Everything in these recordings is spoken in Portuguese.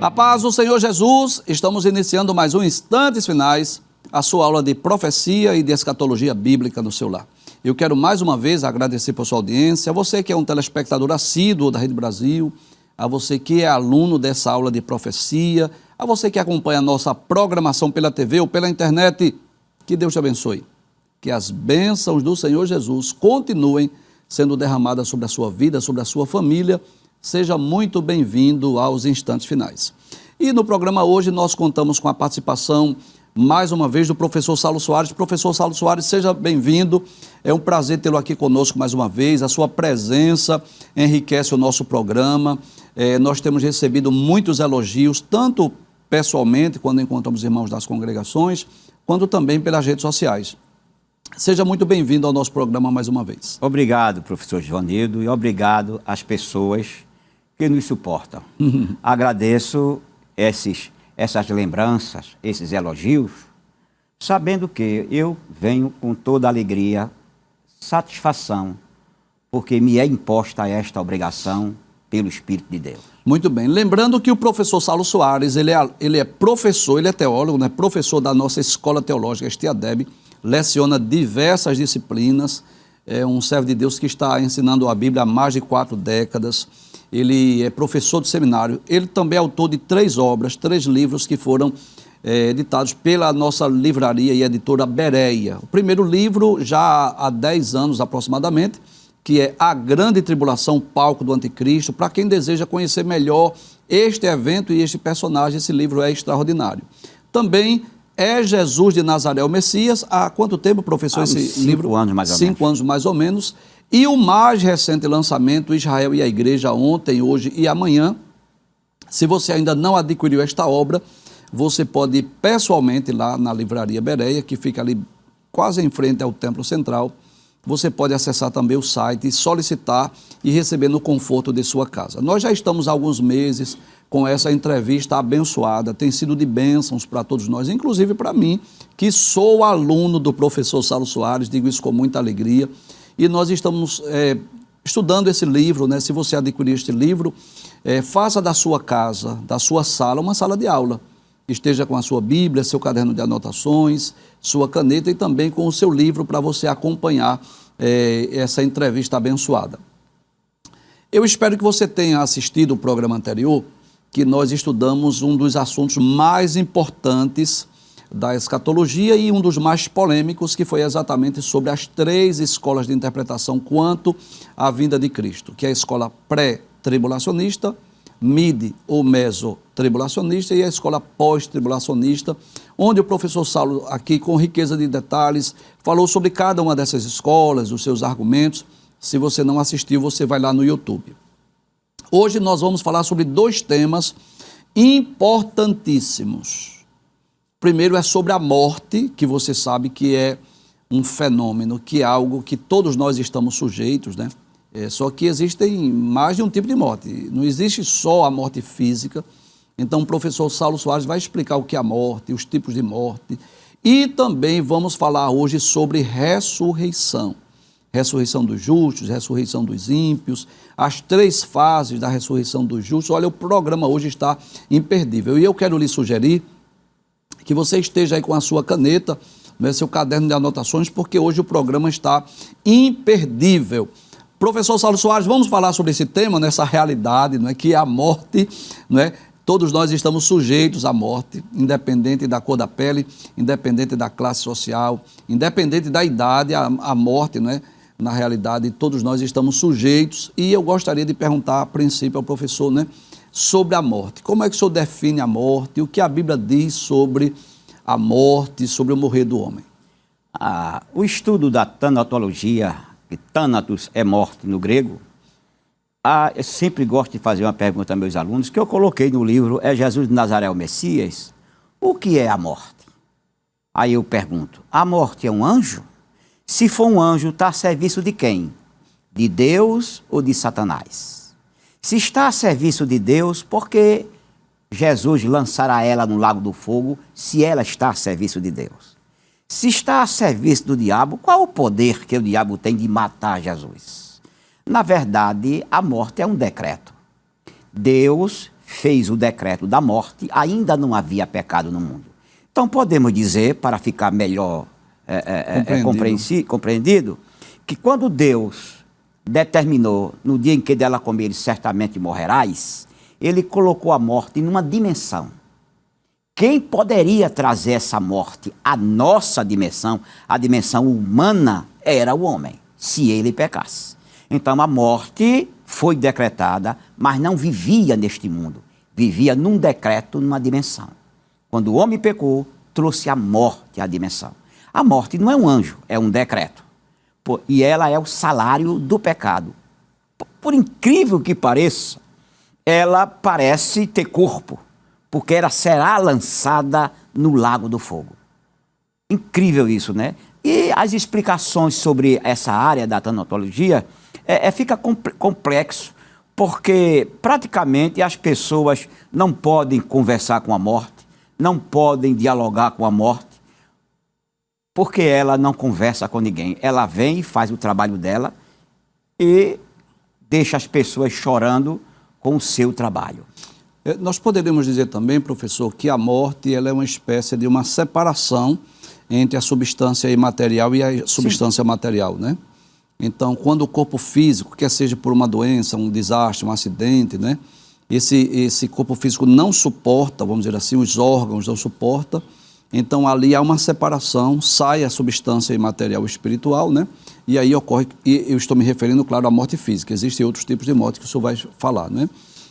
A paz do Senhor Jesus, estamos iniciando mais um Instantes Finais, a sua aula de profecia e de escatologia bíblica no seu lar. Eu quero mais uma vez agradecer por sua audiência, a você que é um telespectador assíduo da Rede Brasil, a você que é aluno dessa aula de profecia, a você que acompanha a nossa programação pela TV ou pela internet, que Deus te abençoe. Que as bênçãos do Senhor Jesus continuem sendo derramadas sobre a sua vida, sobre a sua família. Seja muito bem-vindo aos Instantes Finais. E no programa hoje nós contamos com a participação, mais uma vez, do professor Saulo Soares. Professor Saulo Soares, seja bem-vindo. É um prazer tê-lo aqui conosco mais uma vez. A sua presença enriquece o nosso programa. Nós temos recebido muitos elogios, tanto pessoalmente, quando encontramos irmãos das congregações, quanto também pelas redes sociais. Seja muito bem-vindo ao nosso programa mais uma vez. Obrigado, professor Givanildo, e obrigado às pessoas que nos suportam. Agradeço essas lembranças, esses elogios, sabendo que eu venho com toda alegria, satisfação, porque me é imposta esta obrigação pelo Espírito de Deus. Muito bem. Lembrando que o professor Saulo Soares, ele é professor, ele é teólogo, né? Professor da nossa Escola Teológica Estiadeb, leciona diversas disciplinas, é um servo de Deus que está ensinando a Bíblia há mais de 4 décadas, ele é professor de seminário, ele também é autor de 3 obras, 3 livros que foram editados pela nossa livraria e editora Bereia. O primeiro livro, já há 10 anos aproximadamente, que é A Grande Tribulação, Palco do Anticristo. Para quem deseja conhecer melhor este evento e este personagem, esse livro é extraordinário. Também É Jesus de Nazaré o Messias. Há quanto tempo, professor, esse livro? 5 anos mais ou menos. 5 anos mais ou menos. E o mais recente lançamento, Israel e a Igreja, ontem, hoje e amanhã. Se você ainda não adquiriu esta obra, você pode ir pessoalmente lá na livraria Bereia, que fica ali quase em frente ao Templo Central. Você pode acessar também o site, solicitar e receber no conforto de sua casa. Nós já estamos há alguns meses com essa entrevista abençoada, tem sido de bênçãos para todos nós, inclusive para mim, que sou aluno do professor Saulo Soares, digo isso com muita alegria. E nós estamos estudando esse livro, né? Se você adquirir este livro, faça da sua casa, da sua sala, uma sala de aula. Esteja com a sua Bíblia, seu caderno de anotações, sua caneta e também com o seu livro para você acompanhar essa entrevista abençoada. Eu espero que você tenha assistido o programa anterior, que nós estudamos um dos assuntos mais importantes da escatologia e um dos mais polêmicos, que foi exatamente sobre as 3 escolas de interpretação quanto à vinda de Cristo, que é a escola pré-tribulacionista, mid ou meso-tribulacionista e a escola pós-tribulacionista, onde o professor Saulo, aqui com riqueza de detalhes, falou sobre cada uma dessas escolas, os seus argumentos. Se você não assistiu, você vai lá no YouTube. Hoje nós vamos falar sobre 2 temas importantíssimos. Primeiro é sobre a morte, que você sabe que é um fenômeno, que é algo que todos nós estamos sujeitos, né? Só que existem mais de um tipo de morte. Não existe só a morte física. Então o professor Saulo Soares vai explicar o que é a morte, os tipos de morte. E também vamos falar hoje sobre ressurreição. Ressurreição dos justos, ressurreição dos ímpios, as 3 fases da ressurreição dos justos. Olha, o programa hoje está imperdível. E eu quero lhe sugerir que você esteja aí com a sua caneta, né, seu caderno de anotações, porque hoje o programa está imperdível. Professor Saulo Soares, vamos falar sobre esse tema, nessa realidade, não é, que é a morte, não é? Todos nós estamos sujeitos à morte, independente da cor da pele, independente da classe social, independente da idade, a morte, não é? Na realidade, todos nós estamos sujeitos. E eu gostaria de perguntar, a princípio, ao professor, né, sobre a morte. Como é que o senhor define a morte? O que a Bíblia diz sobre a morte, sobre o morrer do homem? O estudo da tanatologia, que thanatos é morte no grego, eu sempre gosto de fazer uma pergunta a meus alunos, que eu coloquei no livro É Jesus de Nazaré o Messias. O que é a morte? Aí eu pergunto, a morte é um anjo? Se for um anjo, está a serviço de quem? De Deus ou de Satanás? Se está a serviço de Deus, por que Jesus lançará ela no lago do fogo, se ela está a serviço de Deus? Se está a serviço do diabo, qual o poder que o diabo tem de matar Jesus? Na verdade, a morte é um decreto. Deus fez o decreto da morte, ainda não havia pecado no mundo. Então podemos dizer, para ficar melhor compreendido, que quando Deus determinou, no dia em que dela comeres certamente morrerás, ele colocou a morte numa dimensão. Quem poderia trazer essa morte à nossa dimensão, a dimensão humana, era o homem, se ele pecasse. Então a morte foi decretada, mas não vivia neste mundo, vivia num decreto, numa dimensão. Quando o homem pecou, trouxe a morte à dimensão. A morte não é um anjo, é um decreto. E ela é o salário do pecado. Por incrível que pareça, ela parece ter corpo, porque ela será lançada no lago do fogo. Incrível isso, né? E as explicações sobre essa área da tanatologia fica complexo, porque praticamente as pessoas não podem conversar com a morte, não podem dialogar com a morte, porque ela não conversa com ninguém. Ela vem e faz o trabalho dela e deixa as pessoas chorando com o seu trabalho. Nós poderíamos dizer também, professor, que a morte ela é uma espécie de uma separação entre a substância imaterial e a substância material, né? Então, quando o corpo físico, quer seja por uma doença, um desastre, um acidente, né? Esse corpo físico não suporta, vamos dizer assim, os órgãos não suportam. Então, ali há uma separação, sai a substância imaterial e espiritual, né? E aí ocorre, e eu estou me referindo, claro, à morte física. Existem outros tipos de morte que o senhor vai falar, né?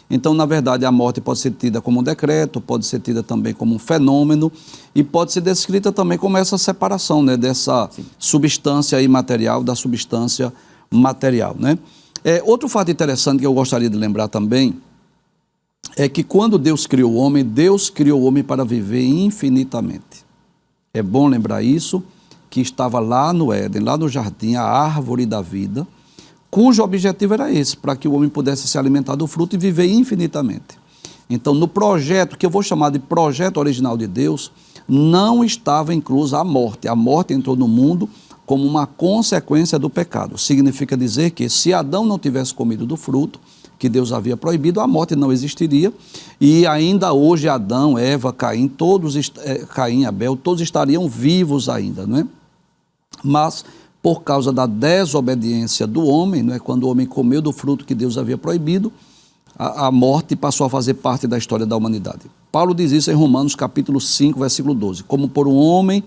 Então, na verdade, a morte pode ser tida como um decreto, pode ser tida também como um fenômeno e pode ser descrita também como essa separação, né, dessa substância imaterial da substância material, né? Outro fato interessante que eu gostaria de lembrar também é que quando Deus criou o homem para viver infinitamente. É bom lembrar isso, que estava lá no Éden, lá no jardim, a árvore da vida, cujo objetivo era esse, para que o homem pudesse se alimentar do fruto e viver infinitamente. Então, no projeto, que eu vou chamar de projeto original de Deus, não estava inclusa a morte. A morte entrou no mundo como uma consequência do pecado. Significa dizer que se Adão não tivesse comido do fruto que Deus havia proibido, a morte não existiria. E ainda hoje Adão, Eva, Caim, Caim e Abel, todos estariam vivos ainda, não é? Mas por causa da desobediência do homem, não é? Quando o homem comeu do fruto que Deus havia proibido, a morte passou a fazer parte da história da humanidade. Paulo diz isso em Romanos capítulo 5, versículo 12. Como por um homem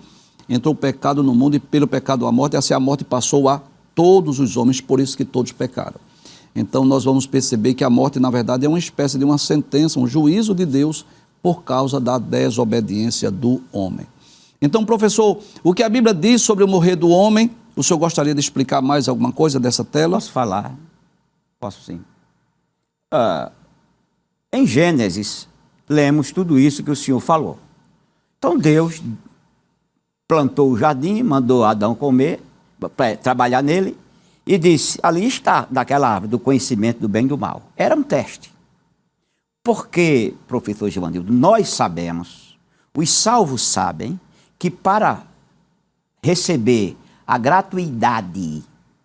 entrou o pecado no mundo e pelo pecado a morte, assim a morte passou a todos os homens, por isso que todos pecaram. Então nós vamos perceber que a morte, na verdade, é uma espécie de uma sentença, um juízo de Deus por causa da desobediência do homem. Então, professor, o que a Bíblia diz sobre o morrer do homem, o senhor gostaria de explicar mais alguma coisa dessa tela? Posso falar? Posso sim. Em Gênesis, lemos tudo isso que o senhor falou. Então Deus plantou o jardim, mandou Adão comer, trabalhar nele, e disse, ali está, daquela árvore do conhecimento do bem e do mal. Era um teste. Porque, professor Givanildo, nós sabemos, os salvos sabem, que para receber a gratuidade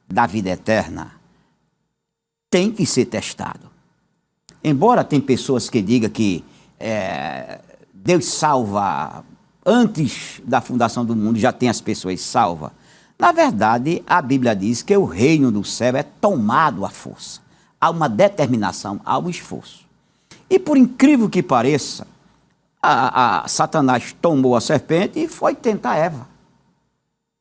da vida eterna, tem que ser testado. Embora tem pessoas que digam que Deus salva antes da fundação do mundo, já tem as pessoas salvas. Na verdade, a Bíblia diz que o reino do céu é tomado à força. Há uma determinação, há um esforço. E por incrível que pareça, Satanás tomou a serpente e foi tentar Eva.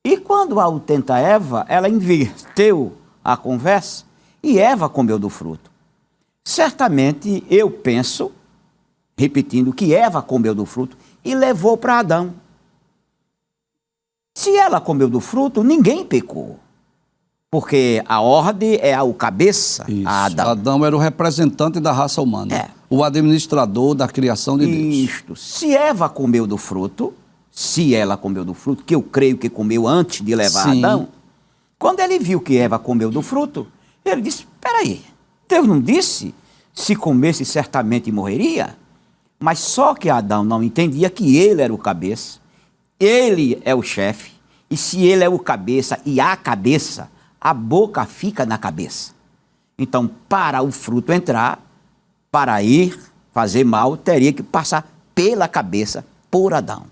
E quando ao tentar Eva, ela inverteu a conversa e Eva comeu do fruto. Certamente, eu penso, repetindo, que Eva comeu do fruto e levou para Adão. Se ela comeu do fruto, ninguém pecou. Porque a ordem é ao cabeça, isso. A Adão. Adão era o representante da raça humana, o administrador da criação de Deus. Isto. Se Eva comeu do fruto, se ela comeu do fruto, que eu creio que comeu antes de levar Adão, quando ele viu que Eva comeu do fruto, ele disse, espera aí, Deus não disse, se comesse certamente morreria? Mas só que Adão não entendia que ele era o cabeça, ele é o chefe, e se ele é o cabeça e a cabeça, a boca fica na cabeça. Então, para o fruto entrar, para ir fazer mal, teria que passar pela cabeça por Adão.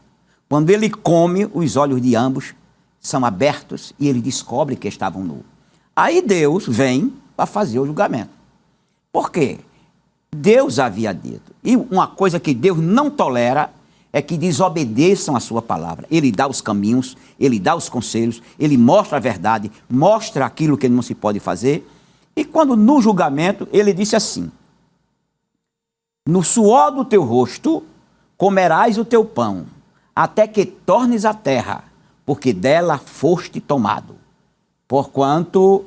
Quando ele come, os olhos de ambos são abertos e ele descobre que estavam nus. Aí Deus vem para fazer o julgamento. Por quê? Deus havia dito. E uma coisa que Deus não tolera é que desobedeçam a sua palavra. Ele dá os caminhos, ele dá os conselhos, ele mostra a verdade, mostra aquilo que não se pode fazer. E quando no julgamento, ele disse assim: no suor do teu rosto comerás o teu pão, até que tornes a terra, porque dela foste tomado. Porquanto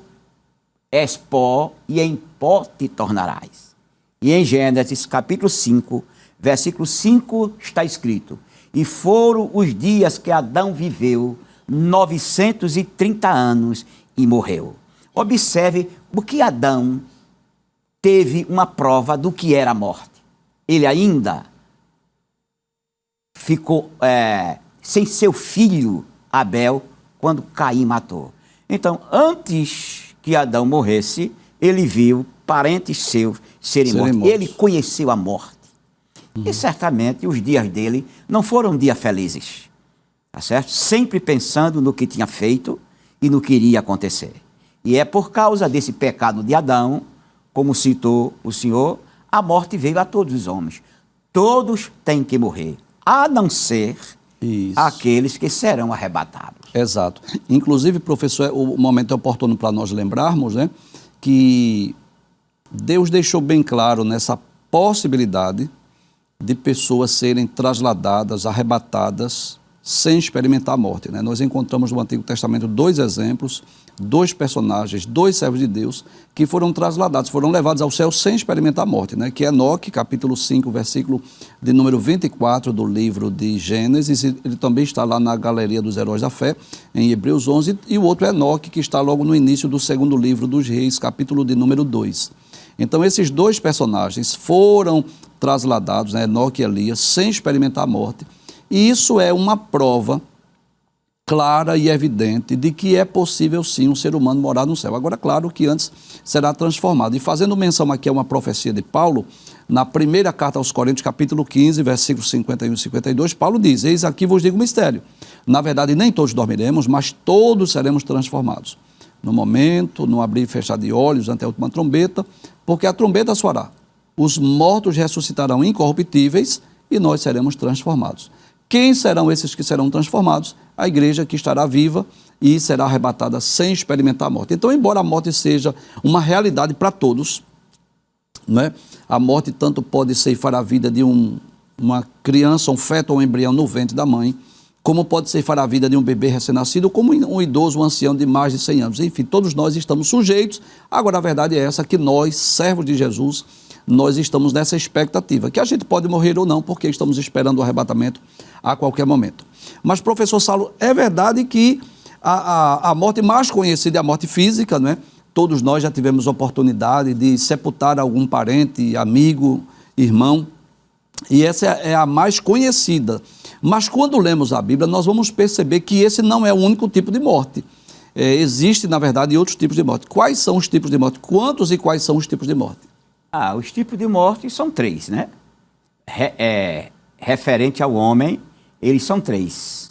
és pó, e em pó te tornarás. E em Gênesis capítulo 5, versículo 5 está escrito: e foram os dias que Adão viveu 930 anos e morreu. Observe o que Adão teve uma prova do que era a morte. Ele ainda ficou sem seu filho Abel quando Caim matou. Então, antes que Adão morresse, ele viu parentes seus serem mortos. Ele conheceu a morte. E certamente os dias dele não foram dias felizes, tá certo? Sempre pensando no que tinha feito e no que iria acontecer. E é por causa desse pecado de Adão, como citou o Senhor, a morte veio a todos os homens. Todos têm que morrer, a não ser aqueles que serão arrebatados. Exato. Inclusive, professor, o momento é oportuno para nós lembrarmos, né, que Deus deixou bem claro nessa possibilidade de pessoas serem trasladadas, arrebatadas, sem experimentar a morte, né? Nós encontramos no Antigo Testamento 2 exemplos, 2 personagens, 2 servos de Deus que foram trasladados, foram levados ao céu sem experimentar a morte, né? Que é Enoque, capítulo 5, versículo de número 24 do livro de Gênesis. Ele também está lá na Galeria dos Heróis da Fé, em Hebreus 11, e o outro é Enoque, que está logo no início do segundo livro dos Reis, capítulo de número 2. Então, esses 2 personagens foram trasladados, né, Enoque e Elias, sem experimentar a morte. E isso é uma prova clara e evidente de que é possível sim um ser humano morar no céu. Agora, claro que antes será transformado. E fazendo menção aqui a uma profecia de Paulo, na primeira carta aos Coríntios, capítulo 15, versículos 51 e 52, Paulo diz: eis aqui vos digo um mistério. Na verdade, nem todos dormiremos, mas todos seremos transformados. No momento, no abrir e fechar de olhos, ante a última trombeta, porque a trombeta soará. Os mortos ressuscitarão incorruptíveis e nós seremos transformados. Quem serão esses que serão transformados? A igreja que estará viva e será arrebatada sem experimentar a morte. Então, embora a morte seja uma realidade para todos, né? A morte tanto pode ceifar a vida de uma criança, um feto ou um embrião no ventre da mãe, como pode ceifar a vida de um bebê recém-nascido, como um idoso, um ancião de mais de 100 anos. Enfim, todos nós estamos sujeitos. Agora, a verdade é essa, que nós, servos de Jesus, nós estamos nessa expectativa, que a gente pode morrer ou não, porque estamos esperando o arrebatamento a qualquer momento. Mas, professor Saulo, é verdade que a morte mais conhecida é a morte física, não é? Todos nós já tivemos oportunidade de sepultar algum parente, amigo, irmão, e essa é a mais conhecida. Mas quando lemos a Bíblia, nós vamos perceber que esse não é o único tipo de morte. Existe, na verdade, outros tipos de morte. Quais são os tipos de morte? Quantos e quais são os tipos de morte? Os tipos de morte são 3, né? Referente ao homem, eles são 3.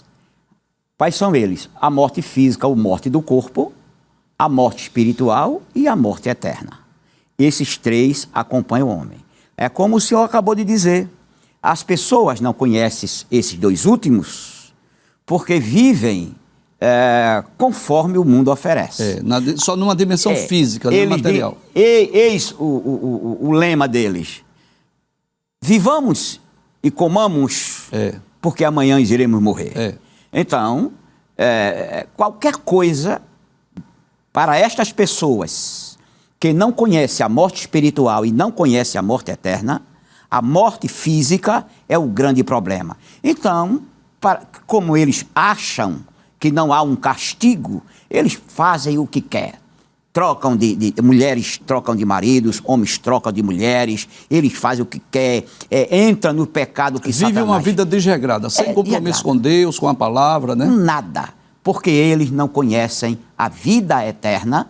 Quais são eles? A morte física, ou morte do corpo, a morte espiritual e a morte eterna. Esses 3 acompanham o homem. É como o senhor acabou de dizer, as pessoas não conhecem esses 2 últimos porque vivem conforme o mundo oferece. Só numa dimensão física, não material. Eis o lema deles: vivamos e comamos, porque amanhã iremos morrer. Então, qualquer coisa para estas pessoas que não conhecem a morte espiritual e não conhecem a morte eterna, a morte física é o grande problema. Então, como eles acham que não há um castigo, eles fazem o que quer. Trocam mulheres trocam de maridos, homens trocam de mulheres, eles fazem o que quer, entram no pecado que Satanás... Vive uma vida desregrada, sem compromisso com Deus, com a palavra, né? Nada, porque eles não conhecem a vida eterna,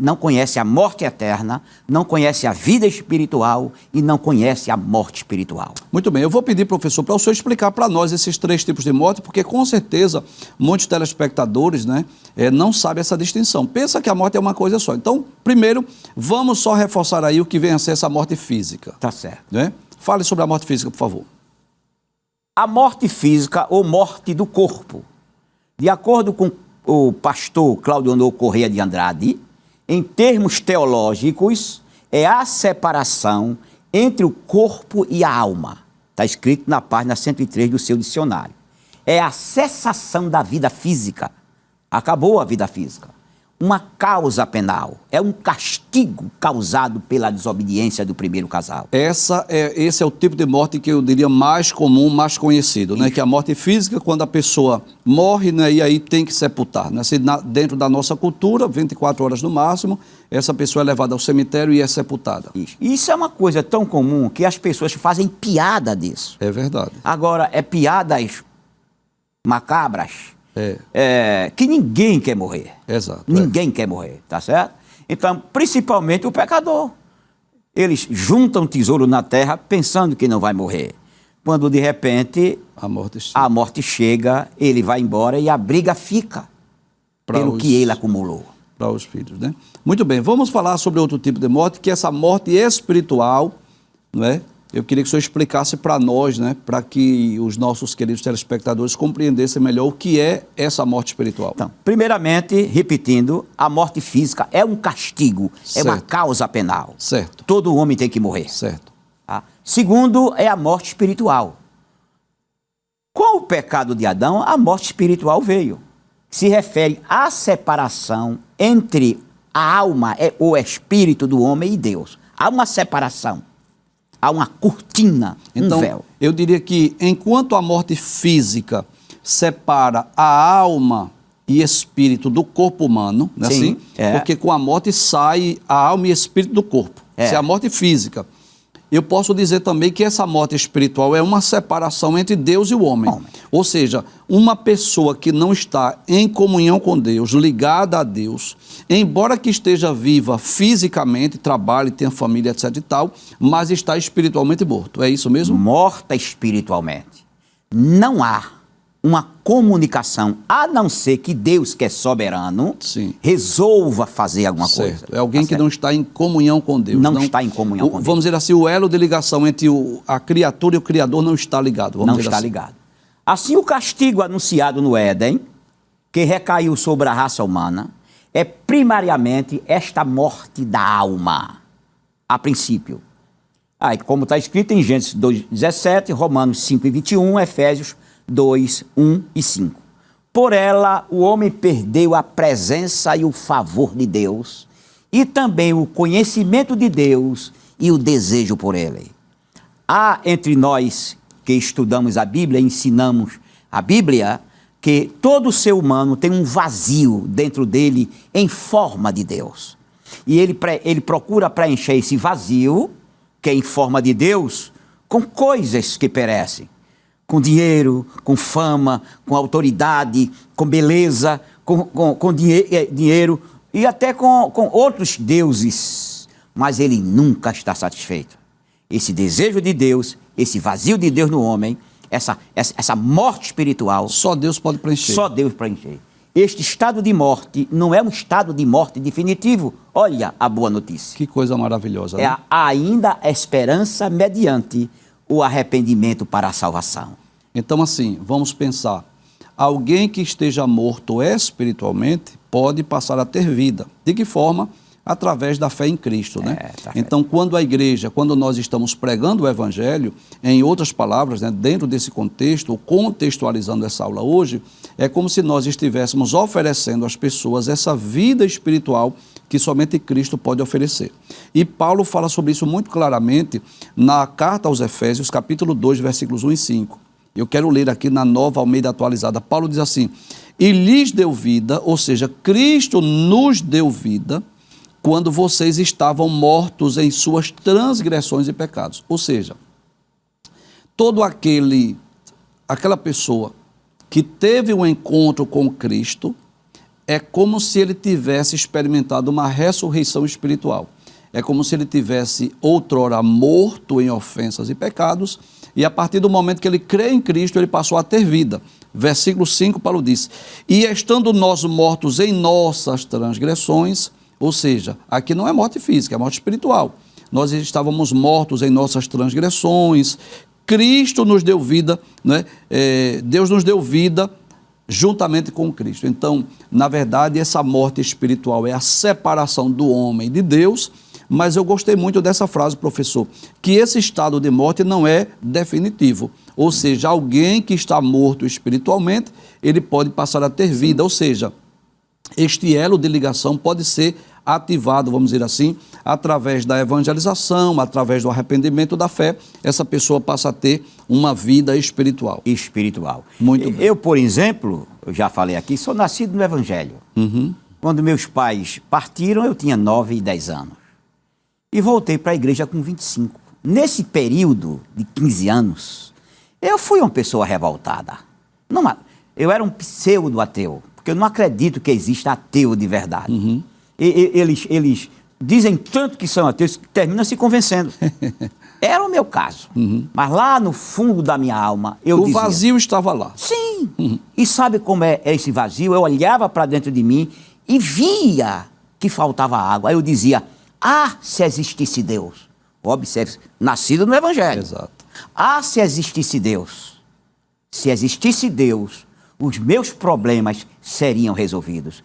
não conhece a morte eterna, não conhece a vida espiritual e não conhece a morte espiritual. Muito bem, eu vou pedir, professor, para o senhor explicar para nós esses 3 tipos de morte, porque com certeza muitos telespectadores, né, não sabem essa distinção. Pensa que a morte é uma coisa só. Então, primeiro, vamos só reforçar aí o que vem a ser essa morte física. Tá certo. Né? Fale sobre a morte física, por favor. A morte física ou morte do corpo. De acordo com o pastor Cláudio Honor Correia de Andrade, em termos teológicos, é a separação entre o corpo e a alma. Está escrito na página 103 do seu dicionário. É a cessação da vida física. Acabou a vida física. Uma causa penal. É um castigo causado pela desobediência do primeiro casal. Esse é o tipo de morte que eu diria mais comum, mais conhecido, né? Que é a morte física, quando a pessoa morre, né? E aí tem que sepultar. Né? Dentro da nossa cultura, 24 horas no máximo, essa pessoa é levada ao cemitério e é sepultada. Isso é uma coisa tão comum que as pessoas fazem piada disso. É verdade. Agora, é piadas macabras. Que ninguém quer morrer. Exato. Ninguém quer morrer, tá certo? Então, principalmente o pecador. Eles juntam tesouro na terra pensando que não vai morrer. Quando, de repente, a morte chega, ele vai embora e a briga fica pelo que ele acumulou. Para os filhos, né? Muito bem, vamos falar sobre outro tipo de morte, que é essa morte espiritual, não é? Eu queria que o senhor explicasse para nós, né, para que os nossos queridos telespectadores compreendessem melhor o que é essa morte espiritual. Então, primeiramente, repetindo, a morte física é um castigo, certo. É uma causa penal. Certo. Todo homem tem que morrer. Certo. Tá? Segundo, é a morte espiritual. Com o pecado de Adão, a morte espiritual veio. Se refere à separação entre a alma, o espírito do homem e Deus. Há uma separação. Há uma cortina, então, um véu. Eu diria que enquanto a morte física separa a alma e espírito do corpo humano, não é assim? Porque com a morte sai a alma e espírito do corpo. Isso é a morte física. Eu posso dizer também que essa morte espiritual é uma separação entre Deus e o homem. Ou seja, uma pessoa que não está em comunhão com Deus, ligada a Deus, embora que esteja viva fisicamente, trabalhe, tenha família, etc e tal, mas está espiritualmente morto. É isso mesmo? Morta espiritualmente. Não há uma comunicação, a não ser que Deus, que é soberano, resolva fazer alguma coisa. É alguém que não está em comunhão com Deus. Não está em comunhão com Deus. Vamos dizer assim, o elo de ligação entre a criatura e o Criador não está ligado. Não está ligado. Assim, o castigo anunciado no Éden, que recaiu sobre a raça humana, é primariamente esta morte da alma, a princípio. Aí, como está escrito em Gênesis 2:17, Romanos 5:21, Efésios 2, 1 e 5. Por ela, o homem perdeu a presença e o favor de Deus, e também o conhecimento de Deus e o desejo por ele. Há entre nós que estudamos a Bíblia, ensinamos a Bíblia, que todo ser humano tem um vazio dentro dele em forma de Deus. E ele procura preencher esse vazio, que é em forma de Deus, com coisas que perecem. Com dinheiro, com fama, com autoridade, com beleza, com dinheiro e até com outros deuses. Mas ele nunca está satisfeito. Esse desejo de Deus, esse vazio de Deus no homem, essa morte espiritual... Só Deus pode preencher. Só Deus preencher. Este estado de morte não é um estado de morte definitivo. Olha a boa notícia. Que coisa maravilhosa, né? É ainda a esperança mediante o arrependimento para a salvação. Então, assim, vamos pensar. Alguém que esteja morto espiritualmente pode passar a ter vida. De que forma? Através da fé em Cristo, né? Então, quando nós estamos pregando o Evangelho, em outras palavras, né, dentro desse contexto, ou contextualizando essa aula hoje, é como se nós estivéssemos oferecendo às pessoas essa vida espiritual que somente Cristo pode oferecer. E Paulo fala sobre isso muito claramente na carta aos Efésios, capítulo 2, versículos 1 e 5. Eu quero ler aqui na Nova Almeida Atualizada. Paulo diz assim: e lhes deu vida, ou seja, Cristo nos deu vida, quando vocês estavam mortos em suas transgressões e pecados. Ou seja, aquela pessoa que teve um encontro com Cristo, é como se ele tivesse experimentado uma ressurreição espiritual. É como se ele tivesse outrora morto em ofensas e pecados, e a partir do momento que ele crê em Cristo, ele passou a ter vida. Versículo 5, Paulo diz: e estando nós mortos em nossas transgressões, ou seja, aqui não é morte física, é morte espiritual. Nós estávamos mortos em nossas transgressões, Cristo nos deu vida, né? Deus nos deu vida juntamente com Cristo. Então, na verdade, essa morte espiritual é a separação do homem de Deus, mas eu gostei muito dessa frase, professor, que esse estado de morte não é definitivo. Ou seja, alguém que está morto espiritualmente, ele pode passar a ter vida. Ou seja, este elo de ligação pode ser ativado, vamos dizer assim, através da evangelização, através do arrependimento da fé, essa pessoa passa a ter uma vida espiritual. Espiritual. Muito bem. Eu, por exemplo, eu já falei aqui, sou nascido no Evangelho. Quando meus pais partiram, eu tinha 9 e 10 anos. E voltei para a igreja com 25. Nesse período de 15 anos, eu fui uma pessoa revoltada. Eu era um pseudo-ateu, porque eu não acredito que exista ateu de verdade. Eles dizem tanto que são ateus que terminam se convencendo. Era o meu caso. Mas lá no fundo da minha alma, eu dizia... O vazio estava lá. Sim. E sabe como é esse vazio? Eu olhava para dentro de mim e via que faltava água. Aí eu dizia... se existisse Deus. Observe, nascido no Evangelho. Exato. Se existisse Deus. Se existisse Deus, os meus problemas seriam resolvidos.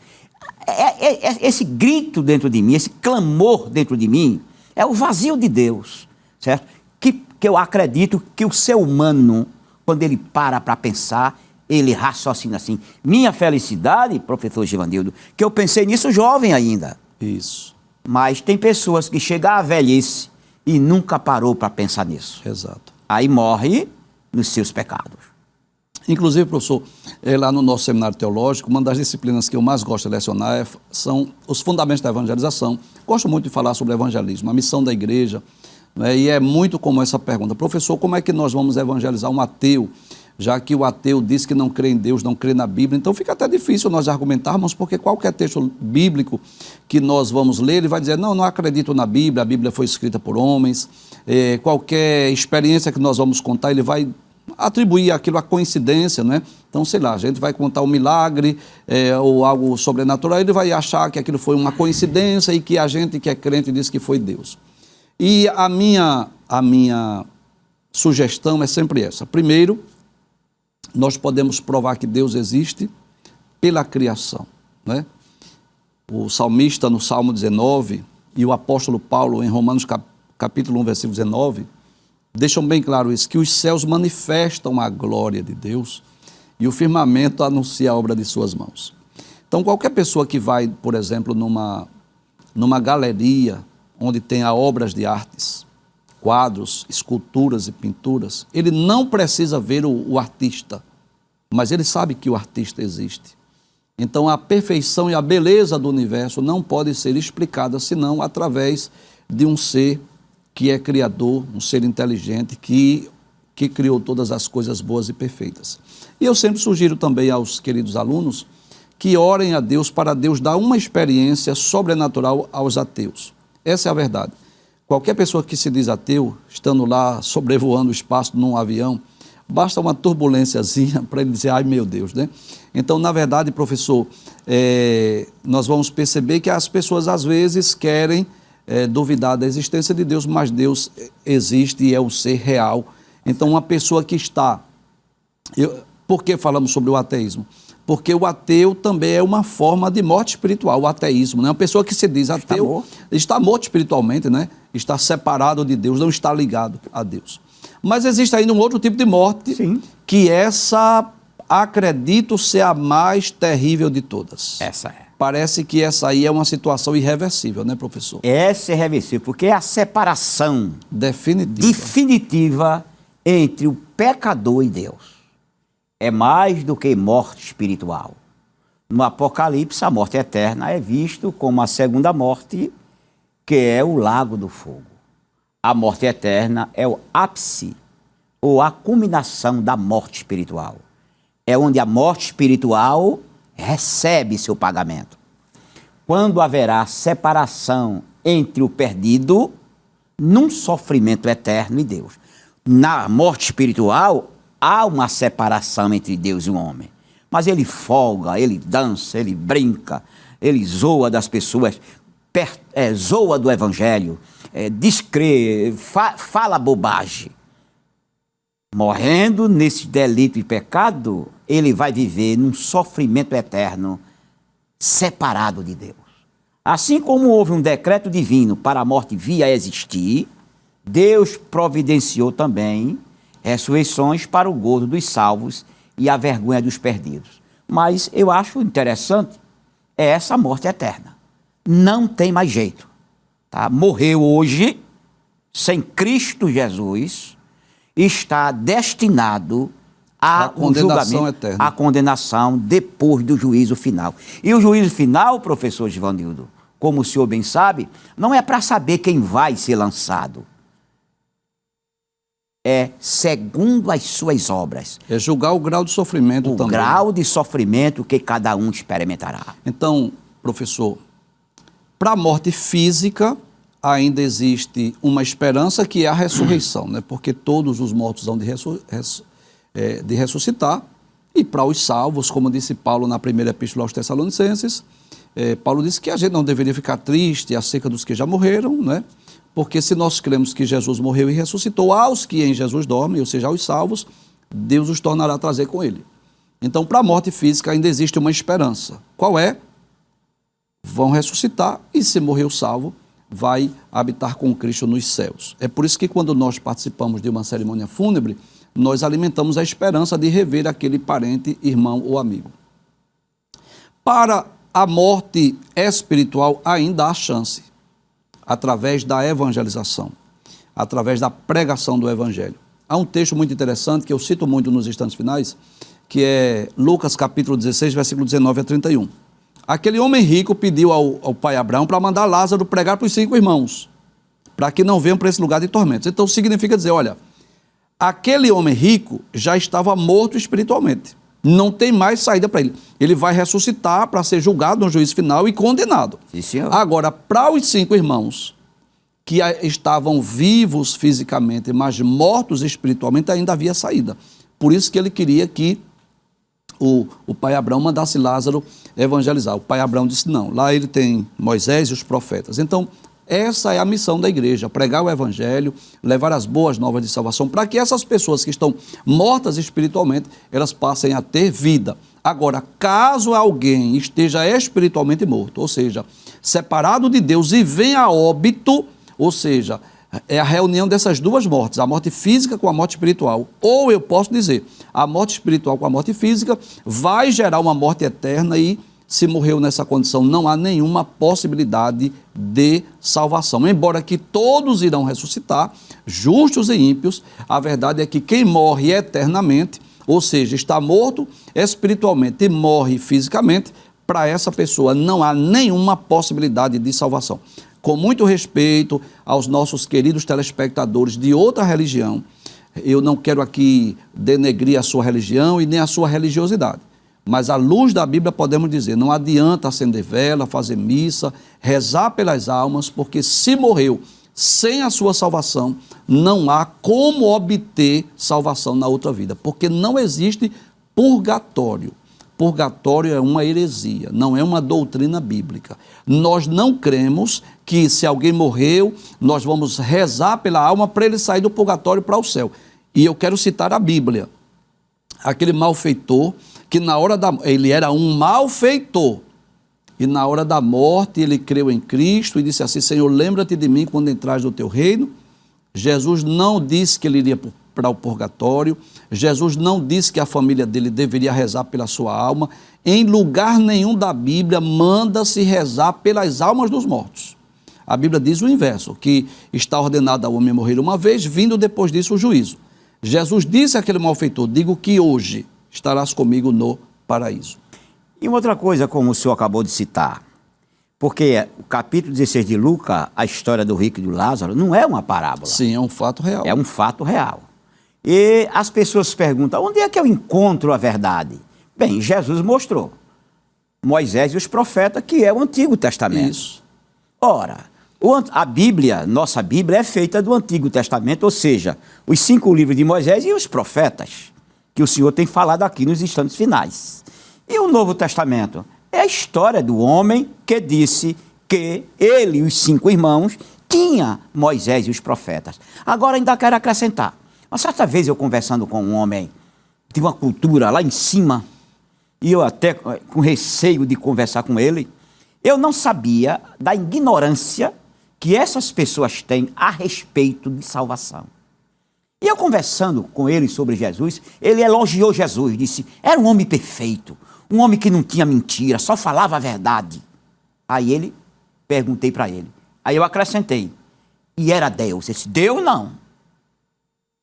Esse grito dentro de mim, esse clamor dentro de mim, é o vazio de Deus, certo? Que eu acredito que o ser humano, quando ele para pensar, ele raciocina assim. Minha felicidade, professor Givanildo, que eu pensei nisso jovem ainda. Isso. Mas tem pessoas que chegam à velhice e nunca parou para pensar nisso. Exato. Aí morre nos seus pecados. Inclusive, professor, lá no nosso seminário teológico, uma das disciplinas que eu mais gosto de lecionar são os fundamentos da evangelização. Gosto muito de falar sobre evangelismo, a missão da igreja, né? E é muito comum essa pergunta: professor, como é que nós vamos evangelizar um ateu, já que o ateu diz que não crê em Deus, não crê na Bíblia? Então fica até difícil nós argumentarmos, porque qualquer texto bíblico que nós vamos ler, ele vai dizer: não acredito na Bíblia, a Bíblia foi escrita por homens. Qualquer experiência que nós vamos contar, ele vai atribuir aquilo à coincidência, né? Então, sei lá, a gente vai contar um milagre ou algo sobrenatural, ele vai achar que aquilo foi uma coincidência e que a gente que é crente diz que foi Deus. E a minha sugestão é sempre essa. Primeiro, nós podemos provar que Deus existe pela criação, né? O salmista no Salmo 19 e o apóstolo Paulo em Romanos capítulo 1, versículo 19, deixam bem claro isso, que os céus manifestam a glória de Deus e o firmamento anuncia a obra de suas mãos. Então, qualquer pessoa que vai, por exemplo, numa galeria onde tenha obras de artes, quadros, esculturas e pinturas, ele não precisa ver o artista, mas ele sabe que o artista existe. Então, a perfeição e a beleza do universo não pode ser explicada senão através de um ser que é criador, um ser inteligente, que criou todas as coisas boas e perfeitas. E eu sempre sugiro também aos queridos alunos que orem a Deus para Deus dar uma experiência sobrenatural aos ateus. Essa é a verdade. Qualquer pessoa que se diz ateu, estando lá sobrevoando o espaço num avião, basta uma turbulênciazinha para ele dizer: ai meu Deus, né? Então, na verdade, professor, nós vamos perceber que as pessoas às vezes querem duvidar da existência de Deus, mas Deus existe e é o ser real. Então, uma pessoa que está... Por que falamos sobre o ateísmo? Porque o ateu também é uma forma de morte espiritual, o ateísmo, né? Uma pessoa que se diz ateu está morto espiritualmente, né? Está separado de Deus, não está ligado a Deus. Mas existe ainda um outro tipo de morte, sim, que essa, acredito ser a mais terrível de todas. Essa é. Parece que essa aí é uma situação irreversível, né, professor? Essa é irreversível, porque é a separação definitiva entre o pecador e Deus. É mais do que morte espiritual. No Apocalipse, a morte eterna é visto como a segunda morte, que é o lago do fogo. A morte eterna é o ápice ou a culminação da morte espiritual. É onde a morte espiritual recebe seu pagamento. Quando haverá separação entre o perdido, num sofrimento eterno, e Deus. Na morte espiritual, há uma separação entre Deus e o homem. Mas ele folga, ele dança, ele brinca, ele zoa das pessoas, zoa do evangelho, descrê, fala bobagem. Morrendo nesse delito e pecado, ele vai viver num sofrimento eterno, separado de Deus. Assim como houve um decreto divino para a morte vir a existir, Deus providenciou também ressurreições para o gozo dos salvos e a vergonha dos perdidos. Mas eu acho interessante essa morte eterna. Não tem mais jeito. Tá? Morreu hoje, sem Cristo Jesus, está destinado a condenação eterna. A condenação depois do juízo final. E o juízo final, professor Givanildo, como o senhor bem sabe, não é para saber quem vai ser lançado. É segundo as suas obras. É julgar o grau de sofrimento também. O grau de sofrimento que cada um experimentará. Então, professor, para a morte física, ainda existe uma esperança que é a ressurreição, né? Porque todos os mortos hão de ressuscitar, e para os salvos, como disse Paulo na primeira epístola aos Tessalonicenses, Paulo disse que a gente não deveria ficar triste acerca dos que já morreram, né? Porque se nós cremos que Jesus morreu e ressuscitou, aos que em Jesus dormem, ou seja, aos salvos, Deus os tornará a trazer com ele. Então, para a morte física ainda existe uma esperança. Qual é? Vão ressuscitar e, se morrer o salvo, vai habitar com Cristo nos céus. É por isso que quando nós participamos de uma cerimônia fúnebre, nós alimentamos a esperança de rever aquele parente, irmão ou amigo. Para a morte espiritual ainda há chance, através da evangelização, através da pregação do evangelho. Há um texto muito interessante que eu cito muito nos instantes finais, que é Lucas capítulo 16, versículo 19 a 31. Aquele homem rico pediu ao pai Abraão para mandar Lázaro pregar para os 5 irmãos, para que não venham para esse lugar de tormentos. Então significa dizer, olha, aquele homem rico já estava morto espiritualmente. Não tem mais saída para ele. Ele vai ressuscitar para ser julgado no juízo final e condenado. Sim, senhor. Agora, para os 5 irmãos que estavam vivos fisicamente, mas mortos espiritualmente, ainda havia saída. Por isso que ele queria que o pai Abraão mandasse Lázaro evangelizar. O pai Abraão disse não. Lá ele tem Moisés e os profetas. Então, essa é a missão da igreja, pregar o evangelho, levar as boas novas de salvação, para que essas pessoas que estão mortas espiritualmente, elas passem a ter vida. Agora, caso alguém esteja espiritualmente morto, ou seja, separado de Deus e venha a óbito, ou seja, é a reunião dessas duas mortes, a morte física com a morte espiritual, ou eu posso dizer, a morte espiritual com a morte física vai gerar uma morte eterna e se morreu nessa condição, não há nenhuma possibilidade de salvação. Embora que todos irão ressuscitar, justos e ímpios, a verdade é que quem morre eternamente, ou seja, está morto espiritualmente e morre fisicamente, para essa pessoa não há nenhuma possibilidade de salvação. Com muito respeito aos nossos queridos telespectadores de outra religião, eu não quero aqui denegrir a sua religião e nem a sua religiosidade. Mas à luz da Bíblia podemos dizer, não adianta acender vela, fazer missa, rezar pelas almas, porque se morreu sem a sua salvação, não há como obter salvação na outra vida, porque não existe purgatório. Purgatório é uma heresia, não é uma doutrina bíblica. Nós não cremos que se alguém morreu, nós vamos rezar pela alma para ele sair do purgatório para o céu. E eu quero citar a Bíblia. Aquele malfeitor, que ele era um malfeitor, e na hora da morte ele creu em Cristo e disse assim, Senhor, lembra-te de mim quando entrares no teu reino. Jesus não disse que ele iria para o purgatório, Jesus não disse que a família dele deveria rezar pela sua alma, em lugar nenhum da Bíblia manda-se rezar pelas almas dos mortos. A Bíblia diz o inverso, que está ordenado ao homem morrer uma vez, vindo depois disso o juízo. Jesus disse àquele malfeitor, digo que hoje estarás comigo no paraíso. E uma outra coisa, como o senhor acabou de citar, porque o capítulo 16 de Lucas, a história do rico e do Lázaro, não é uma parábola. Sim, é um fato real. É um fato real. E as pessoas perguntam, onde é que eu encontro a verdade? Bem, Jesus mostrou. Moisés e os profetas, que é o Antigo Testamento. Isso. Ora, a Bíblia, nossa Bíblia, é feita do Antigo Testamento, ou seja, os 5 livros de Moisés e os profetas, que o Senhor tem falado aqui nos instantes finais. E o Novo Testamento é a história do homem que disse que ele e os 5 irmãos tinha Moisés e os profetas. Agora ainda quero acrescentar. Uma certa vez eu conversando com um homem de uma cultura lá em cima, e eu até com receio de conversar com ele, eu não sabia da ignorância que essas pessoas têm a respeito de salvação. E eu conversando com ele sobre Jesus, ele elogiou Jesus, disse, era um homem perfeito, um homem que não tinha mentira, só falava a verdade. Aí perguntei para ele, aí eu acrescentei, e era Deus? Ele disse, Deus não.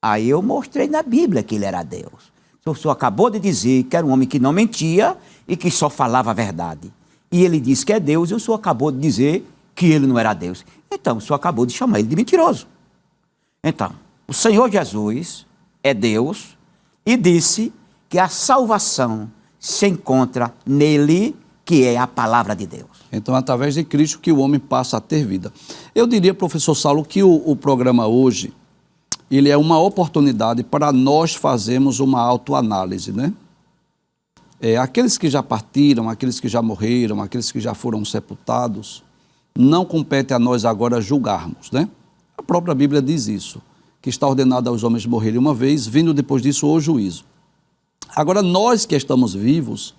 Aí eu mostrei na Bíblia que ele era Deus. O senhor acabou de dizer que era um homem que não mentia e que só falava a verdade. E ele disse que é Deus e o senhor acabou de dizer que ele não era Deus. Então, o senhor acabou de chamar ele de mentiroso. Então, o Senhor Jesus é Deus e disse que a salvação se encontra nele, que é a palavra de Deus. Então, através de Cristo que o homem passa a ter vida. Eu diria, professor Saulo, que o programa hoje, ele é uma oportunidade para nós fazermos uma autoanálise, né? Aqueles que já partiram, aqueles que já morreram, aqueles que já foram sepultados, não compete a nós agora julgarmos, né? A própria Bíblia diz isso, que está ordenado aos homens morrerem uma vez, vindo depois disso o juízo. Agora, nós que estamos vivos,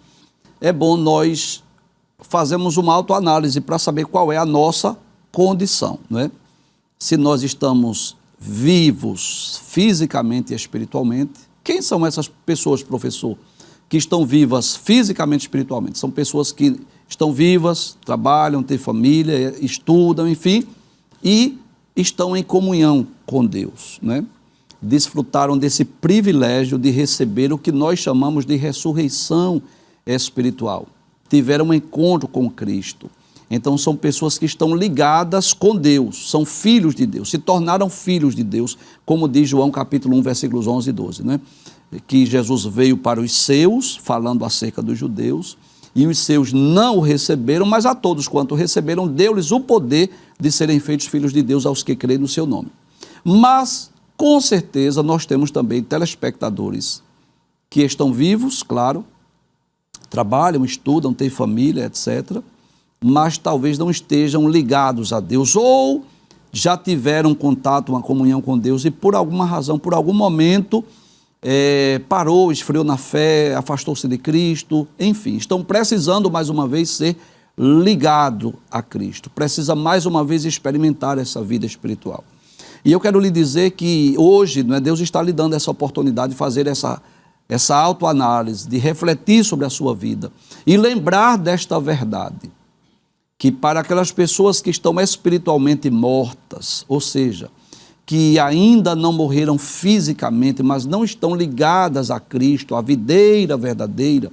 é bom nós fazermos uma autoanálise para saber qual é a nossa condição, não é? Se nós estamos vivos fisicamente e espiritualmente. Quem são essas pessoas, professor, que estão vivas fisicamente e espiritualmente? São pessoas que estão vivas, trabalham, têm família, estudam, enfim, e estão em comunhão com Deus, né? Desfrutaram desse privilégio de receber o que nós chamamos de ressurreição espiritual. Tiveram um encontro com Cristo. Então, são pessoas que estão ligadas com Deus, são filhos de Deus, se tornaram filhos de Deus, como diz João capítulo 1, versículos 11 e 12, né? Que Jesus veio para os seus, falando acerca dos judeus, e os seus não o receberam, mas a todos quanto receberam, deu-lhes o poder de serem feitos filhos de Deus aos que creem no seu nome. Mas, com certeza, nós temos também telespectadores que estão vivos, claro, trabalham, estudam, têm família, etc., mas talvez não estejam ligados a Deus, ou já tiveram contato, uma comunhão com Deus, e por alguma razão, por algum momento, parou, esfriou na fé, afastou-se de Cristo, enfim, estão precisando mais uma vez ser ligado a Cristo, precisa mais uma vez experimentar essa vida espiritual. E eu quero lhe dizer que hoje, não é, Deus está lhe dando essa oportunidade de fazer essa autoanálise, de refletir sobre a sua vida e lembrar desta verdade, que para aquelas pessoas que estão espiritualmente mortas, ou seja, que ainda não morreram fisicamente, mas não estão ligadas a Cristo, a videira verdadeira,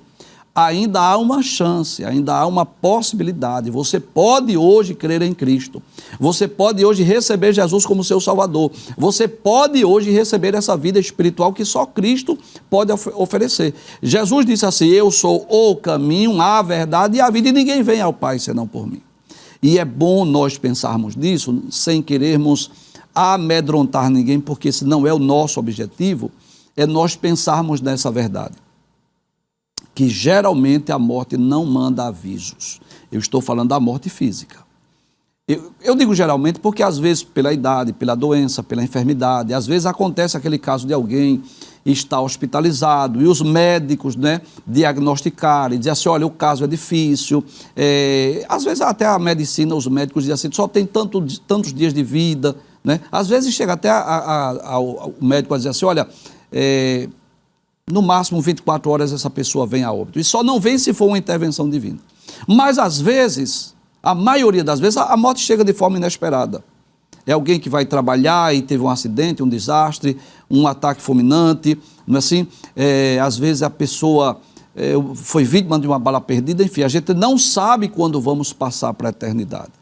ainda há uma chance, ainda há uma possibilidade. Você pode hoje crer em Cristo, você pode hoje receber Jesus como seu Salvador, você pode hoje receber essa vida espiritual que só Cristo pode oferecer. Jesus disse assim, eu sou o caminho, a verdade e a vida, e ninguém vem ao Pai senão por mim. E é bom nós pensarmos nisso, sem querermos amedrontar ninguém, porque esse não é o nosso objetivo, é nós pensarmos nessa verdade, que geralmente a morte não manda avisos. Eu estou falando da morte física. Eu digo geralmente porque às vezes pela idade, pela doença, pela enfermidade, às vezes acontece aquele caso de alguém estar hospitalizado e os médicos, né, diagnosticarem, dizer assim, olha, o caso é difícil, às vezes até a medicina, os médicos dizem assim, só tem tantos dias de vida, né? Às vezes chega até o médico a dizer assim, olha, no máximo 24 horas essa pessoa vem a óbito, e só não vem se for uma intervenção divina. Mas às vezes, a maioria das vezes, a morte chega de forma inesperada. É alguém que vai trabalhar e teve um acidente, um desastre, um ataque fulminante, não é assim? Às vezes a pessoa foi vítima de uma bala perdida, enfim, a gente não sabe quando vamos passar para a eternidade.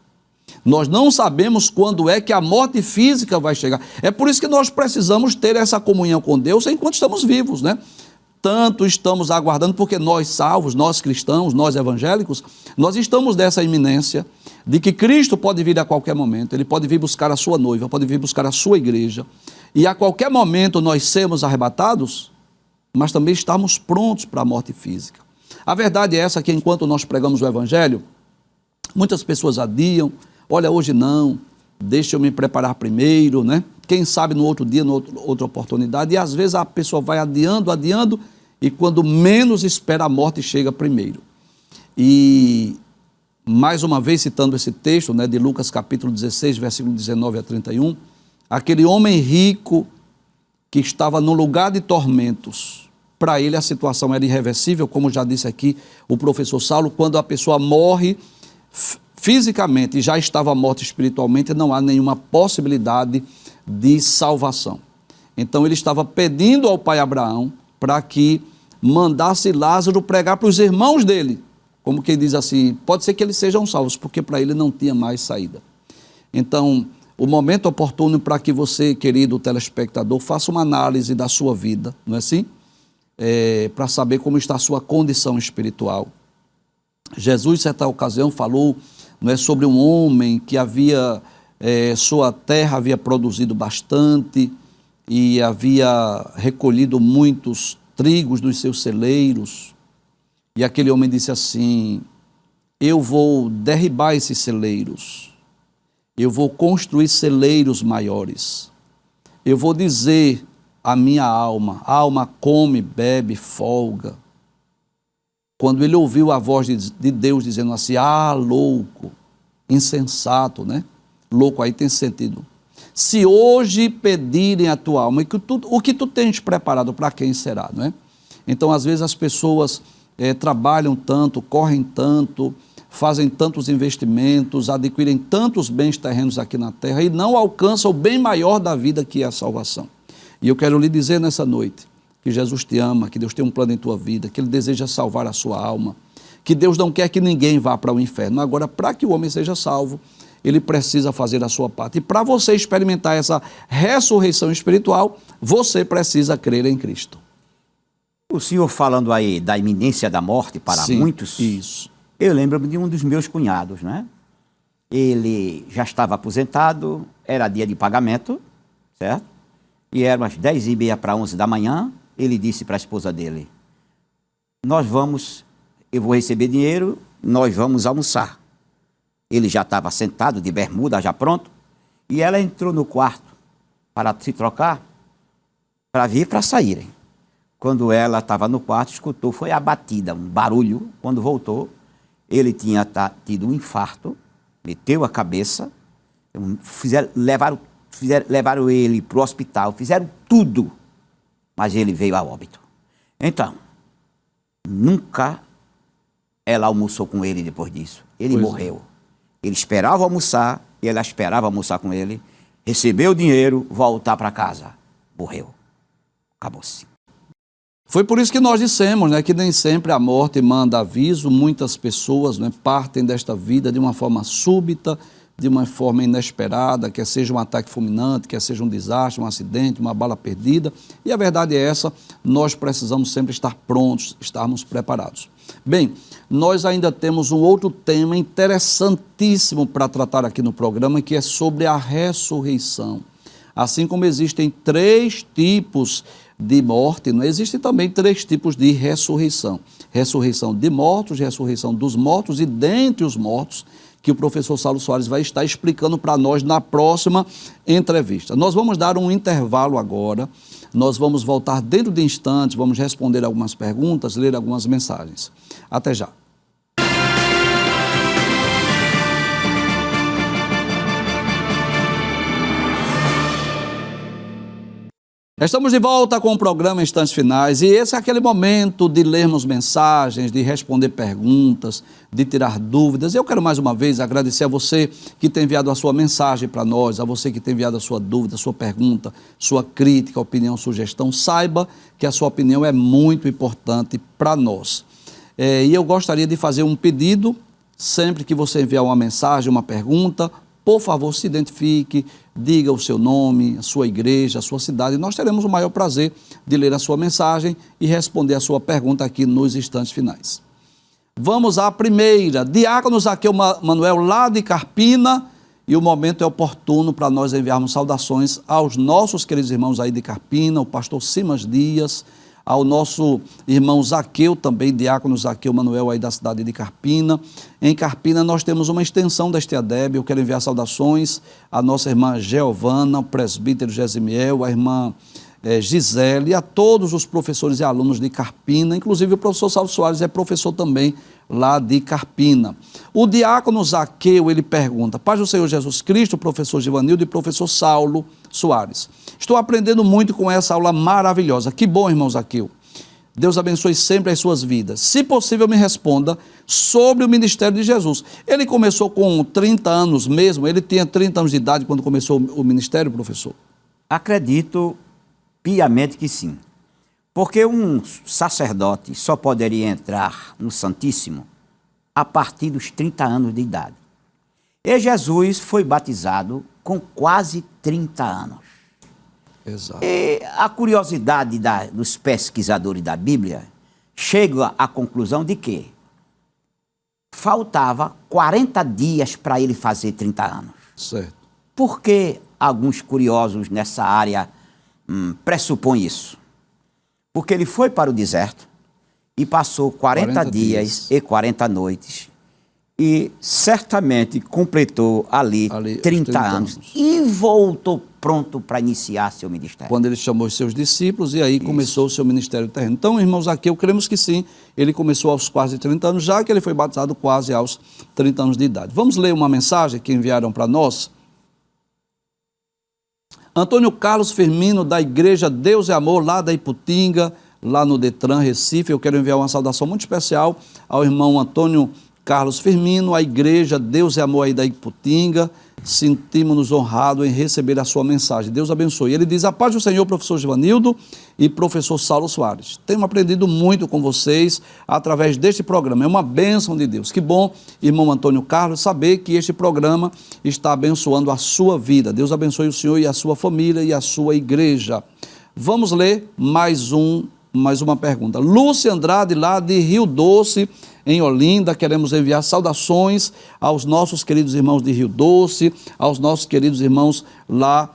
Nós não sabemos quando é que a morte física vai chegar. É por isso que nós precisamos ter essa comunhão com Deus enquanto estamos vivos, né? tanto estamos aguardando, porque nós salvos, nós cristãos, nós evangélicos, nós estamos dessa iminência de que Cristo pode vir a qualquer momento, Ele pode vir buscar a sua noiva, pode vir buscar a sua igreja, e a qualquer momento nós sermos arrebatados, mas também estamos prontos para a morte física. A verdade é essa, que enquanto nós pregamos o Evangelho, muitas pessoas adiam, olha, hoje não, deixa eu me preparar primeiro, né? Quem sabe no outro dia, outra oportunidade, e às vezes a pessoa vai adiando, e quando menos espera, a morte chega primeiro. E, mais uma vez, citando esse texto, né, de Lucas capítulo 16, versículo 19 a 31, aquele homem rico que estava no lugar de tormentos, para ele a situação era irreversível, como já disse aqui o professor Saulo, quando a pessoa morre fisicamente e já estava morta espiritualmente, não há nenhuma possibilidade de salvação. Então ele estava pedindo ao pai Abraão para que mandasse Lázaro pregar para os irmãos dele, como quem diz assim, pode ser que eles sejam salvos, porque para ele não tinha mais saída. Então, o momento oportuno para que você, querido telespectador, faça uma análise da sua vida, não é assim? Para saber como está a sua condição espiritual. Jesus, em certa ocasião, falou, não é, sobre um homem que sua terra havia produzido bastante e havia recolhido muitos trigos dos seus celeiros. E aquele homem disse assim, eu vou derribar esses celeiros, eu vou construir celeiros maiores, eu vou dizer à minha alma, come, bebe, folga. Quando ele ouviu a voz de Deus dizendo assim, louco, insensato, né? Louco aí tem sentido. Se hoje pedirem a tua alma, o que tu tens preparado, para quem será, não é? Então, às vezes as pessoas trabalham tanto, correm tanto, fazem tantos investimentos, adquirem tantos bens terrenos aqui na terra e não alcançam o bem maior da vida, que é a salvação. E eu quero lhe dizer nessa noite que Jesus te ama, que Deus tem um plano em tua vida, que Ele deseja salvar a sua alma, que Deus não quer que ninguém vá para o inferno. Agora, para que o homem seja salvo, ele precisa fazer a sua parte. E para você experimentar essa ressurreição espiritual, você precisa crer em Cristo. O senhor falando aí da iminência da morte para muitos, isso. Eu lembro de um dos meus cunhados, né? Ele já estava aposentado, era dia de pagamento, certo? E eram umas 10h30 para 11 da manhã, ele disse para a esposa dele, eu vou receber dinheiro, nós vamos almoçar. Ele já estava sentado de bermuda, já pronto, e ela entrou no quarto para se trocar, para vir para saírem. Quando ela estava no quarto, escutou, foi abatida, um barulho. Quando voltou, ele tinha tido um infarto, meteu a cabeça, levaram ele para o hospital, fizeram tudo, mas ele veio a óbito. Então, nunca ela almoçou com ele depois disso. Ele morreu. Ele esperava almoçar, ela esperava almoçar com ele, recebeu o dinheiro, voltar para casa. Morreu. Acabou-se. Foi por isso que nós dissemos, né, que nem sempre a morte manda aviso. Muitas pessoas, né, partem desta vida de uma forma súbita, de uma forma inesperada, quer seja um ataque fulminante, quer seja um desastre, um acidente, uma bala perdida. E a verdade é essa, nós precisamos sempre estar prontos, estarmos preparados. Bem, nós ainda temos um outro tema interessantíssimo para tratar aqui no programa, que é sobre a ressurreição. Assim como existem 3 tipos de morte, não existem também 3 tipos de ressurreição. Ressurreição de mortos, ressurreição dos mortos e dentre os mortos, que o professor Saulo Soares vai estar explicando para nós na próxima entrevista. Nós vamos dar um intervalo agora, nós vamos voltar dentro de instantes, vamos responder algumas perguntas, ler algumas mensagens. Até já. Estamos de volta com o programa Instantes Finais e esse é aquele momento de lermos mensagens, de responder perguntas, de tirar dúvidas. Eu quero mais uma vez agradecer a você que tem enviado a sua mensagem para nós, a você que tem enviado a sua dúvida, a sua pergunta, sua crítica, opinião, sugestão. Saiba que a sua opinião é muito importante para nós. E eu gostaria de fazer um pedido, sempre que você enviar uma mensagem, uma pergunta, Por favor, se identifique, diga o seu nome, a sua igreja, a sua cidade. Nós teremos o maior prazer de ler a sua mensagem e responder a sua pergunta aqui nos instantes finais. Vamos à primeira. Diácono Zaqueu Manuel, lá de Carpina, e o momento é oportuno para nós enviarmos saudações aos nossos queridos irmãos aí de Carpina, o pastor Simas Dias, ao nosso irmão Zaqueu, também diácono Zaqueu Manuel aí da cidade de Carpina. Em Carpina nós temos uma extensão da Esteadeb. Eu quero enviar saudações à nossa irmã Geovana, o presbítero Gesimiel, a irmã Gisele, e a todos os professores e alunos de Carpina, inclusive o professor Saulo Soares é professor também lá de Carpina. O diácono Zaqueu, ele pergunta: Paz do Senhor Jesus Cristo, professor Givanildo e professor Saulo Soares. Estou aprendendo muito com essa aula maravilhosa. Que bom, irmão Zaqueu. Deus abençoe sempre as suas vidas. Se possível, me responda sobre o ministério de Jesus. Ele começou com 30 anos mesmo? Ele tinha 30 anos de idade quando começou o ministério, professor? Acredito piamente que sim. Porque um sacerdote só poderia entrar no Santíssimo a partir dos 30 anos de idade. E Jesus foi batizado com quase 30 anos. Exato. E a curiosidade dos pesquisadores da Bíblia chega à conclusão de que faltava 40 dias para ele fazer 30 anos. Certo. Por que alguns curiosos nessa área pressupõem isso? Porque ele foi para o deserto e passou 40 dias e 40 noites e certamente completou ali 30 anos e voltou pronto para iniciar seu ministério. Quando ele chamou os seus discípulos e aí começou o seu ministério terreno. Então, irmãos, aqui eu cremos que sim, ele começou aos quase 30 anos, já que ele foi batizado quase aos 30 anos de idade. Vamos ler uma mensagem que enviaram para nós. Antônio Carlos Firmino, da Igreja Deus e Amor, lá da Iputinga, lá no Detran, Recife. Eu quero enviar uma saudação muito especial ao irmão Antônio Carlos Firmino, a Igreja Deus e Amor aí da Iputinga. Sentimos-nos honrados em receber a sua mensagem. Deus abençoe. Ele diz: a paz do Senhor, professor Givanildo e professor Saulo Soares. Tenho aprendido muito com vocês através deste programa. É uma bênção de Deus. Que bom, irmão Antônio Carlos, saber que este programa está abençoando a sua vida. Deus abençoe o senhor e a sua família e a sua igreja. Vamos ler mais uma pergunta. Lúcia Andrade, lá de Rio Doce, em Olinda. Queremos enviar saudações aos nossos queridos irmãos de Rio Doce, aos nossos queridos irmãos lá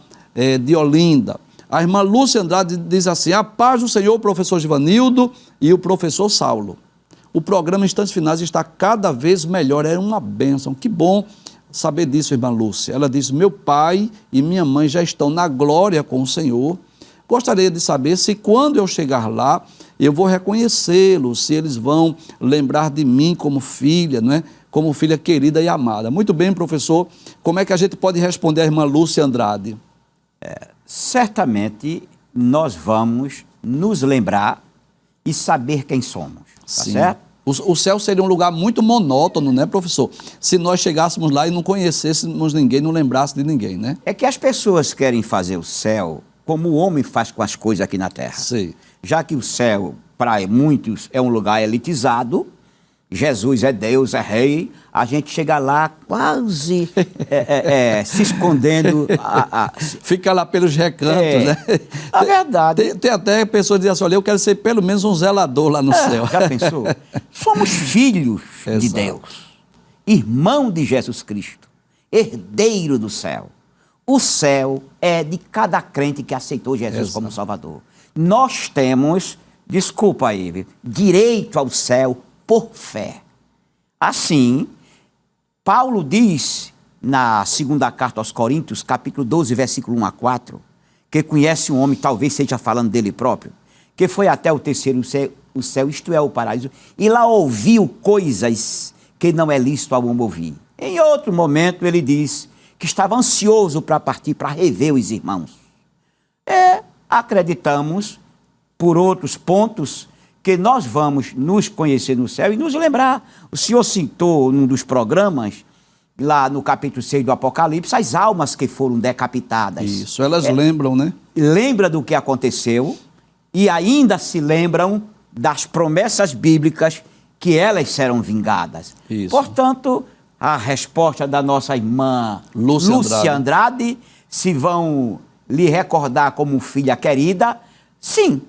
de Olinda. A irmã Lúcia Andrade diz assim: a paz do Senhor, professor Givanildo e o professor Saulo. O programa Instantes Finais está cada vez melhor, é uma bênção. Que bom saber disso, irmã Lúcia. Ela diz: meu pai e minha mãe já estão na glória com o Senhor. Gostaria de saber se quando eu chegar lá, eu vou reconhecê-los, se eles vão lembrar de mim como filha, não é? Como filha querida e amada. Muito bem, professor. Como é que a gente pode responder à irmã Lúcia Andrade? Certamente nós vamos nos lembrar e saber quem somos, tá certo? O céu seria um lugar muito monótono, né, professor? Se nós chegássemos lá e não conhecêssemos ninguém, não lembrasse de ninguém, né? É que as pessoas querem fazer o céu como o homem faz com as coisas aqui na terra. Sim. Já que o céu, para muitos, é um lugar elitizado, Jesus é Deus, é rei, a gente chega lá quase se escondendo. Fica lá pelos recantos, né? É verdade. Tem até pessoas que dizem assim: olha, eu quero ser pelo menos um zelador lá no céu. Já pensou? Somos filhos de Deus, irmão de Jesus Cristo, herdeiro do céu. O céu é de cada crente que aceitou Jesus como Salvador. Nós temos, desculpa aí, direito ao céu por fé. Assim, Paulo diz na segunda carta aos Coríntios, capítulo 12, versículo 1 a 4, que conhece um homem, talvez seja falando dele próprio, que foi até o terceiro céu, isto é, o paraíso, e lá ouviu coisas que não é lícito ao homem ouvir. Em outro momento ele diz que estava ansioso para partir, para rever os irmãos. Acreditamos, por outros pontos, que nós vamos nos conhecer no céu e nos lembrar. O senhor citou num dos programas, lá no capítulo 6 do Apocalipse, as almas que foram decapitadas. Isso, elas lembram, né? Lembra do que aconteceu e ainda se lembram das promessas bíblicas que elas serão vingadas. Isso. Portanto, a resposta da nossa irmã Lúcia Andrade, se vão lhe recordar como filha querida, sim.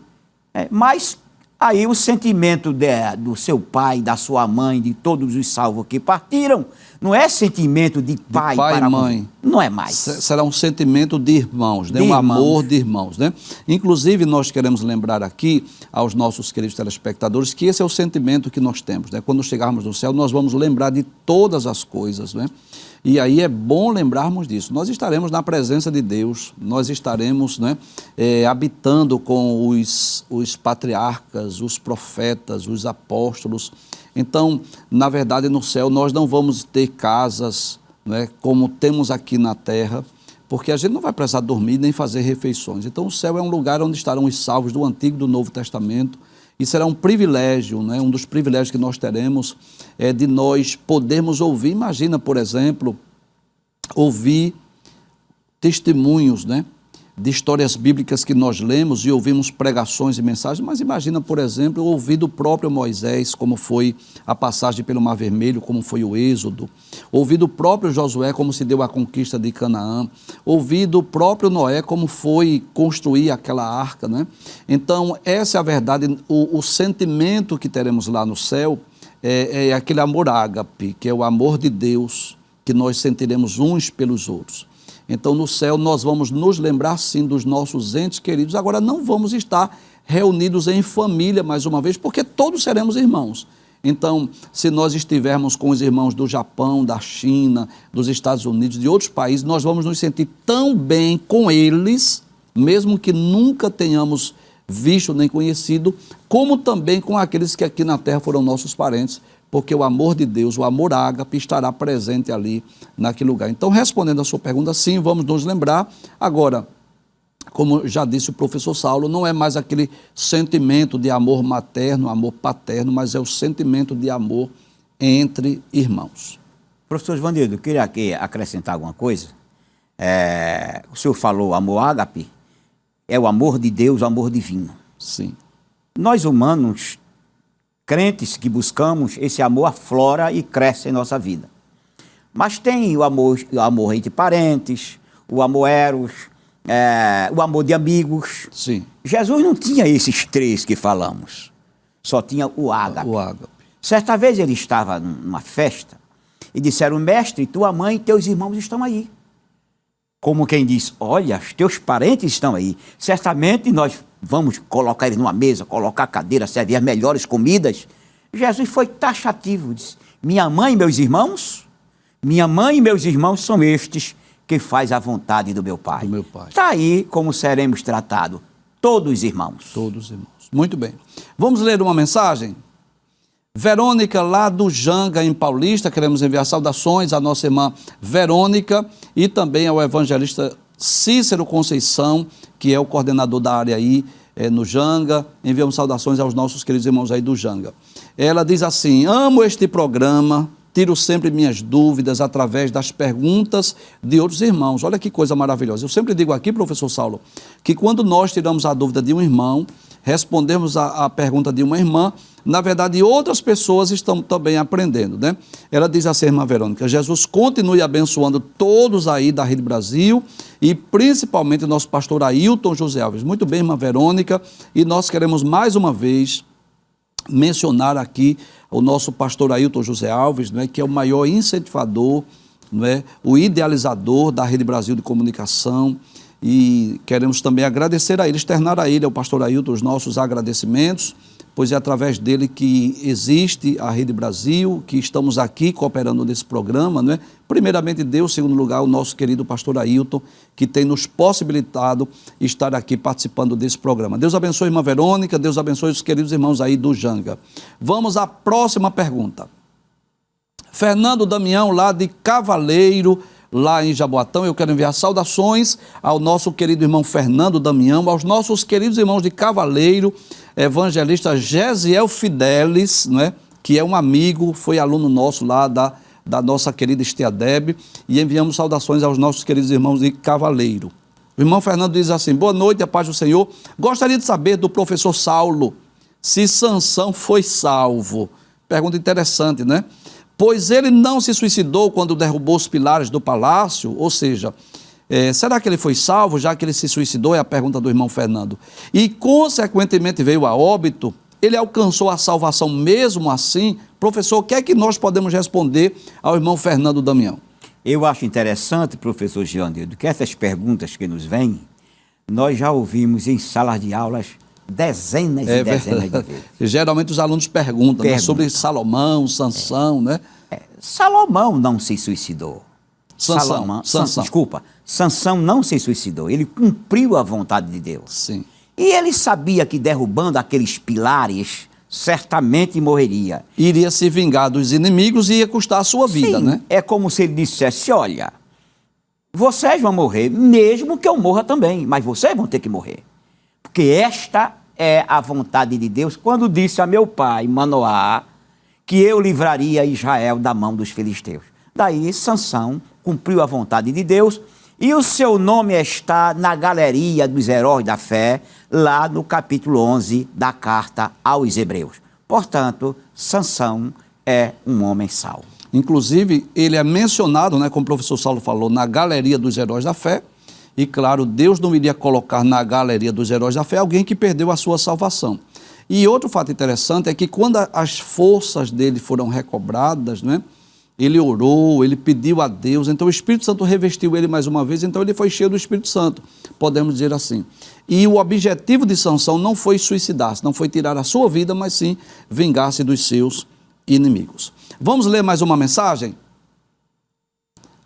Mas aí o sentimento do seu pai, da sua mãe, de todos os salvos que partiram, não é sentimento de pai para mãe. Não é mais. Será um sentimento de irmãos, né? De irmãos. Amor de irmãos, né? Inclusive, nós queremos lembrar aqui aos nossos queridos telespectadores que esse é o sentimento que nós temos, né? Quando chegarmos no céu, nós vamos lembrar de todas as coisas, né? E aí é bom lembrarmos disso. Nós estaremos na presença de Deus, nós estaremos, né, habitando com os patriarcas, os profetas, os apóstolos. Então, na verdade, no céu nós não vamos ter casas, né, como temos aqui na terra, porque a gente não vai precisar dormir nem fazer refeições. Então, o céu é um lugar onde estarão os salvos do Antigo e do Novo Testamento. E será um privilégio, né? Um dos privilégios que nós teremos é de nós podermos ouvir. Imagina, por exemplo, ouvir testemunhos, né, de histórias bíblicas que nós lemos e ouvimos pregações e mensagens, mas imagina, por exemplo, ouvir do próprio Moisés, como foi a passagem pelo Mar Vermelho, como foi o Êxodo, ouvir do próprio Josué, como se deu a conquista de Canaã, ouvir do próprio Noé, como foi construir aquela arca, né? Então, essa é a verdade, o sentimento que teremos lá no céu é aquele amor ágape, que é o amor de Deus, que nós sentiremos uns pelos outros. Então, no céu, nós vamos nos lembrar, sim, dos nossos entes queridos. Agora, não vamos estar reunidos em família, mais uma vez, porque todos seremos irmãos. Então, se nós estivermos com os irmãos do Japão, da China, dos Estados Unidos, de outros países, nós vamos nos sentir tão bem com eles, mesmo que nunca tenhamos visto nem conhecido, como também com aqueles que aqui na terra foram nossos parentes, porque o amor de Deus, o amor ágape, estará presente ali naquele lugar. Então, respondendo a sua pergunta, sim, vamos nos lembrar. Agora, como já disse o professor Saulo, não é mais aquele sentimento de amor materno, amor paterno, mas é o sentimento de amor entre irmãos. Professor Ivanildo, eu queria aqui acrescentar alguma coisa. O senhor falou amor ágape, é o amor de Deus, o amor divino. Sim. Nós humanos, crentes que buscamos, esse amor aflora e cresce em nossa vida. Mas tem o amor entre parentes, o amor eros, o amor de amigos. Sim. Jesus não tinha esses três que falamos, só tinha o ágape. O ágape. Certa vez ele estava numa festa e disseram: mestre, tua mãe e teus irmãos estão aí. Como quem diz: olha, os teus parentes estão aí. Certamente nós vamos colocar eles numa mesa, colocar cadeira, servir as melhores comidas. Jesus foi taxativo, disse: minha mãe e meus irmãos são estes que faz a vontade do meu Pai. Está aí como seremos tratados, todos irmãos. Todos irmãos. Muito bem. Vamos ler uma mensagem? Verônica, lá do Janga, em Paulista, queremos enviar saudações à nossa irmã Verônica e também ao evangelista Cícero Conceição, que é o coordenador da área aí no Janga. Enviamos saudações aos nossos queridos irmãos aí do Janga. Ela diz assim: amo este programa, tiro sempre minhas dúvidas através das perguntas de outros irmãos. Olha que coisa maravilhosa. Eu sempre digo aqui, professor Saulo, que quando nós tiramos a dúvida de um irmão, respondemos a pergunta de uma irmã, na verdade outras pessoas estão também aprendendo, né? Ela diz assim, irmã Verônica: Jesus continue abençoando todos aí da Rede Brasil e principalmente nosso pastor Ailton José Alves. Muito bem, irmã Verônica, e nós queremos mais uma vez mencionar aqui o nosso pastor Ailton José Alves, né, que é o maior incentivador, né, o idealizador da Rede Brasil de Comunicação, e queremos também agradecer a ele, externar a ele, ao pastor Ailton, os nossos agradecimentos, pois é através dele que existe a Rede Brasil, que estamos aqui cooperando nesse programa, não é? Primeiramente Deus, segundo lugar, o nosso querido pastor Ailton, que tem nos possibilitado estar aqui participando desse programa. Deus abençoe a irmã Verônica, Deus abençoe os queridos irmãos aí do Janga. Vamos à próxima pergunta. Fernando Damião, lá de Cavaleiro, lá em Jaboatão, eu quero enviar saudações ao nosso querido irmão Fernando Damião, aos nossos queridos irmãos de Cavaleiro, evangelista Gesiel Fidelis, não é? Que é um amigo, foi aluno nosso lá da nossa querida Estiadeb, e enviamos saudações aos nossos queridos irmãos de Cavaleiro. O irmão Fernando diz assim: boa noite, a paz do Senhor. Gostaria de saber do professor Saulo se Sansão foi salvo. Pergunta interessante, né? pois ele não se suicidou quando derrubou os pilares do palácio, ou seja, será que ele foi salvo, já que ele se suicidou? É a pergunta do irmão Fernando. E, consequentemente, veio a óbito. Ele alcançou a salvação mesmo assim? Professor, o que é que nós podemos responder ao irmão Fernando Damião? Eu acho interessante, professor Gianildo, que essas perguntas que nos vêm, nós já ouvimos em salas de aulas dezenas e dezenas de vezes. Geralmente os alunos perguntam, né, sobre Salomão, Sansão, né? Salomão não se suicidou. Sansão. Desculpa, Sansão não se suicidou. Ele cumpriu a vontade de Deus. Sim. E ele sabia que derrubando aqueles pilares, certamente morreria. Iria se vingar dos inimigos e ia custar a sua vida, Sim, né? é como se ele dissesse, olha, vocês vão morrer, mesmo que eu morra também, mas vocês vão ter que morrer. Porque esta é a vontade de Deus, quando disse a meu pai, Manoá, que eu livraria Israel da mão dos filisteus. Daí, Sansão cumpriu a vontade de Deus e o seu nome está na galeria dos heróis da fé, lá no capítulo 11 da carta aos Hebreus. Portanto, Sansão é um homem salvo. Inclusive, ele é mencionado, né, como o professor Saulo falou, na galeria dos heróis da fé. E, claro, Deus não iria colocar na galeria dos heróis da fé alguém que perdeu a sua salvação. E outro fato interessante é que quando as forças dele foram recobradas, né, ele orou, ele pediu a Deus, então o Espírito Santo revestiu ele mais uma vez, então ele foi cheio do Espírito Santo, podemos dizer assim. E o objetivo de Sansão não foi suicidar-se, não foi tirar a sua vida, mas sim vingar-se dos seus inimigos. Vamos ler mais uma mensagem?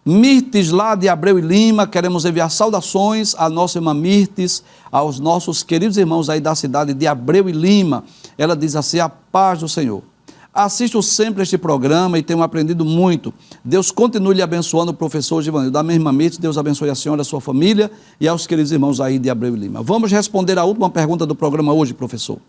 Mirtes, lá de Abreu e Lima, queremos enviar saudações à nossa irmã Mirtes, aos nossos queridos irmãos aí da cidade de Abreu e Lima. Ela diz assim: a paz do Senhor. Assisto sempre este programa e tenho aprendido muito. Deus continue lhe abençoando, o professor Givanildo. Da minha irmã Mirtes, Deus abençoe a senhora, a sua família e aos queridos irmãos aí de Abreu e Lima. Vamos responder a última pergunta do programa hoje, professor.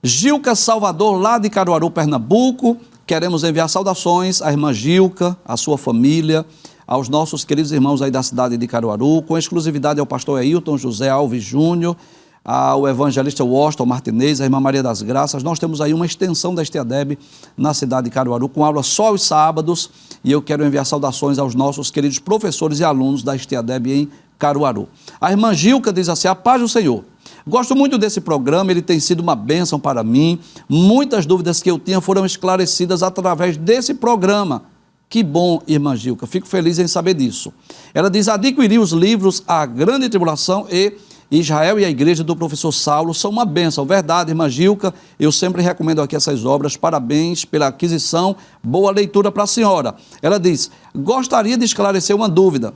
Gilca Salvador, lá de Caruaru, Pernambuco. Queremos enviar saudações à irmã Gilca, à sua família, aos nossos queridos irmãos aí da cidade de Caruaru, com exclusividade ao pastor Ailton José Alves Júnior, ao evangelista Washington Martinez, à irmã Maria das Graças. Nós temos aí uma extensão da Esteadeb na cidade de Caruaru, com aula só aos sábados, e eu quero enviar saudações aos nossos queridos professores e alunos da Esteadeb em Caruaru. A irmã Gilca diz assim: a paz do Senhor. Gosto muito desse programa, ele tem sido uma bênção para mim. Muitas dúvidas que eu tinha foram esclarecidas através desse programa. Que bom, irmã Gilca, fico feliz em saber disso. Ela diz: adquirir os livros A Grande Tribulação e Israel e a Igreja do professor Saulo são uma bênção. Verdade, irmã Gilca, eu sempre recomendo aqui essas obras. Parabéns pela aquisição, boa leitura para a senhora. Ela diz: gostaria de esclarecer uma dúvida.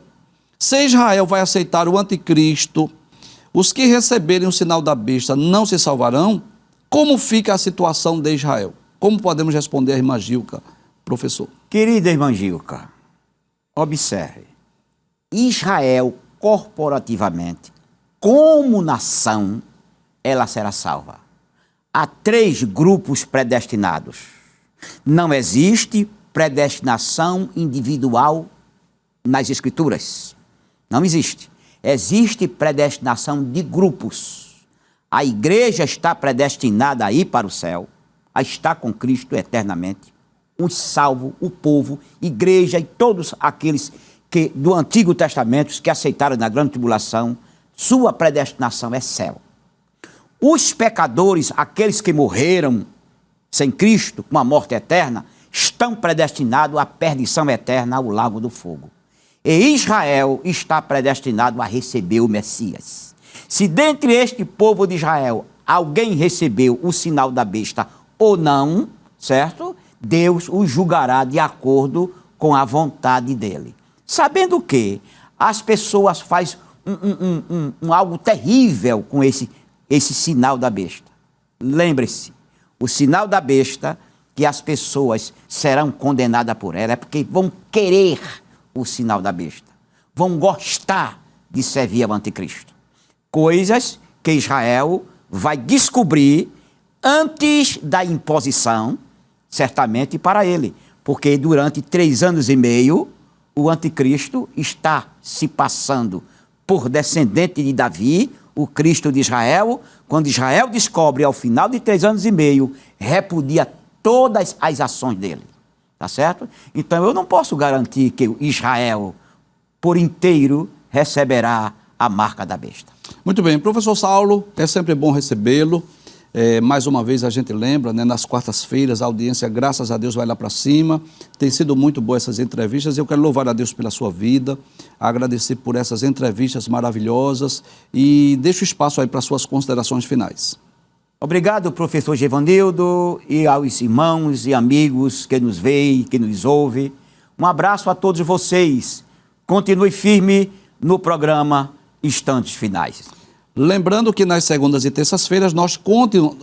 Se Israel vai aceitar o anticristo, os que receberem o sinal da besta não se salvarão? Como fica a situação de Israel? Como podemos responder a irmã Gilca, professor? Querida irmã Gilca, observe. Israel, corporativamente, como nação, ela será salva. Há 3 grupos predestinados. Não existe predestinação individual nas Escrituras. Não existe. Existe predestinação de grupos. A igreja está predestinada a ir para o céu, a estar com Cristo eternamente. Os salvos, o povo, igreja e todos aqueles que do Antigo Testamento que aceitaram na grande tribulação, sua predestinação é céu. Os pecadores, aqueles que morreram sem Cristo, com a morte eterna, estão predestinados à perdição eterna, ao lago do fogo. E Israel está predestinado a receber o Messias. Se dentre este povo de Israel alguém recebeu o sinal da besta ou não, certo? Deus o julgará de acordo com a vontade dele. Sabendo que as pessoas fazem algo terrível com esse sinal da besta. Lembre-se, o sinal da besta, que as pessoas serão condenadas por ela, é porque vão querer o sinal da besta. Vão gostar de servir ao anticristo. Coisas que Israel vai descobrir antes da imposição, certamente para ele. Porque durante 3 anos e meio, o anticristo está se passando por descendente de Davi, o Cristo de Israel. Quando Israel descobre, ao final de 3 anos e meio, repudia todas as ações dele. Tá certo? Então eu não posso garantir que Israel por inteiro receberá a marca da besta. Muito bem, professor Saulo, é sempre bom recebê-lo. Mais uma vez a gente lembra, né, nas quartas-feiras a audiência, graças a Deus, vai lá para cima. Tem sido muito boa essas entrevistas. Eu quero louvar a Deus pela sua vida, agradecer por essas entrevistas maravilhosas e deixo espaço aí para suas considerações finais. Obrigado, professor Gevanildo, e aos irmãos e amigos que nos veem, que nos ouvem. Um abraço a todos vocês. Continue firme no programa Instantes Finais. Lembrando que nas segundas e terças-feiras nós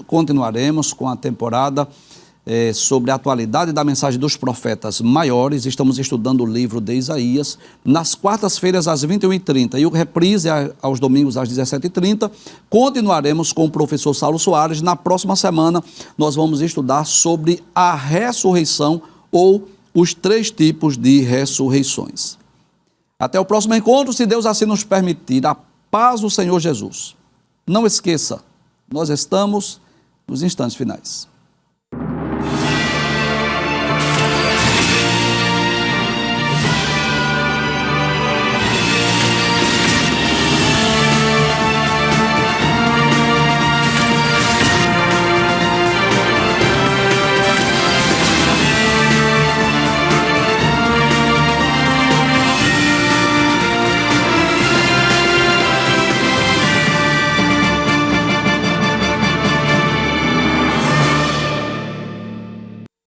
continuaremos com a temporada sobre a atualidade da mensagem dos profetas maiores. Estamos estudando o livro de Isaías nas quartas-feiras às 21h30 e o reprise aos domingos às 17h30. Continuaremos com o professor Saulo Soares. Na próxima semana nós vamos estudar sobre a ressurreição ou os 3 tipos de ressurreições. Até o próximo encontro, se Deus assim nos permitir. A paz do Senhor Jesus. Não esqueça, nós estamos nos instantes finais.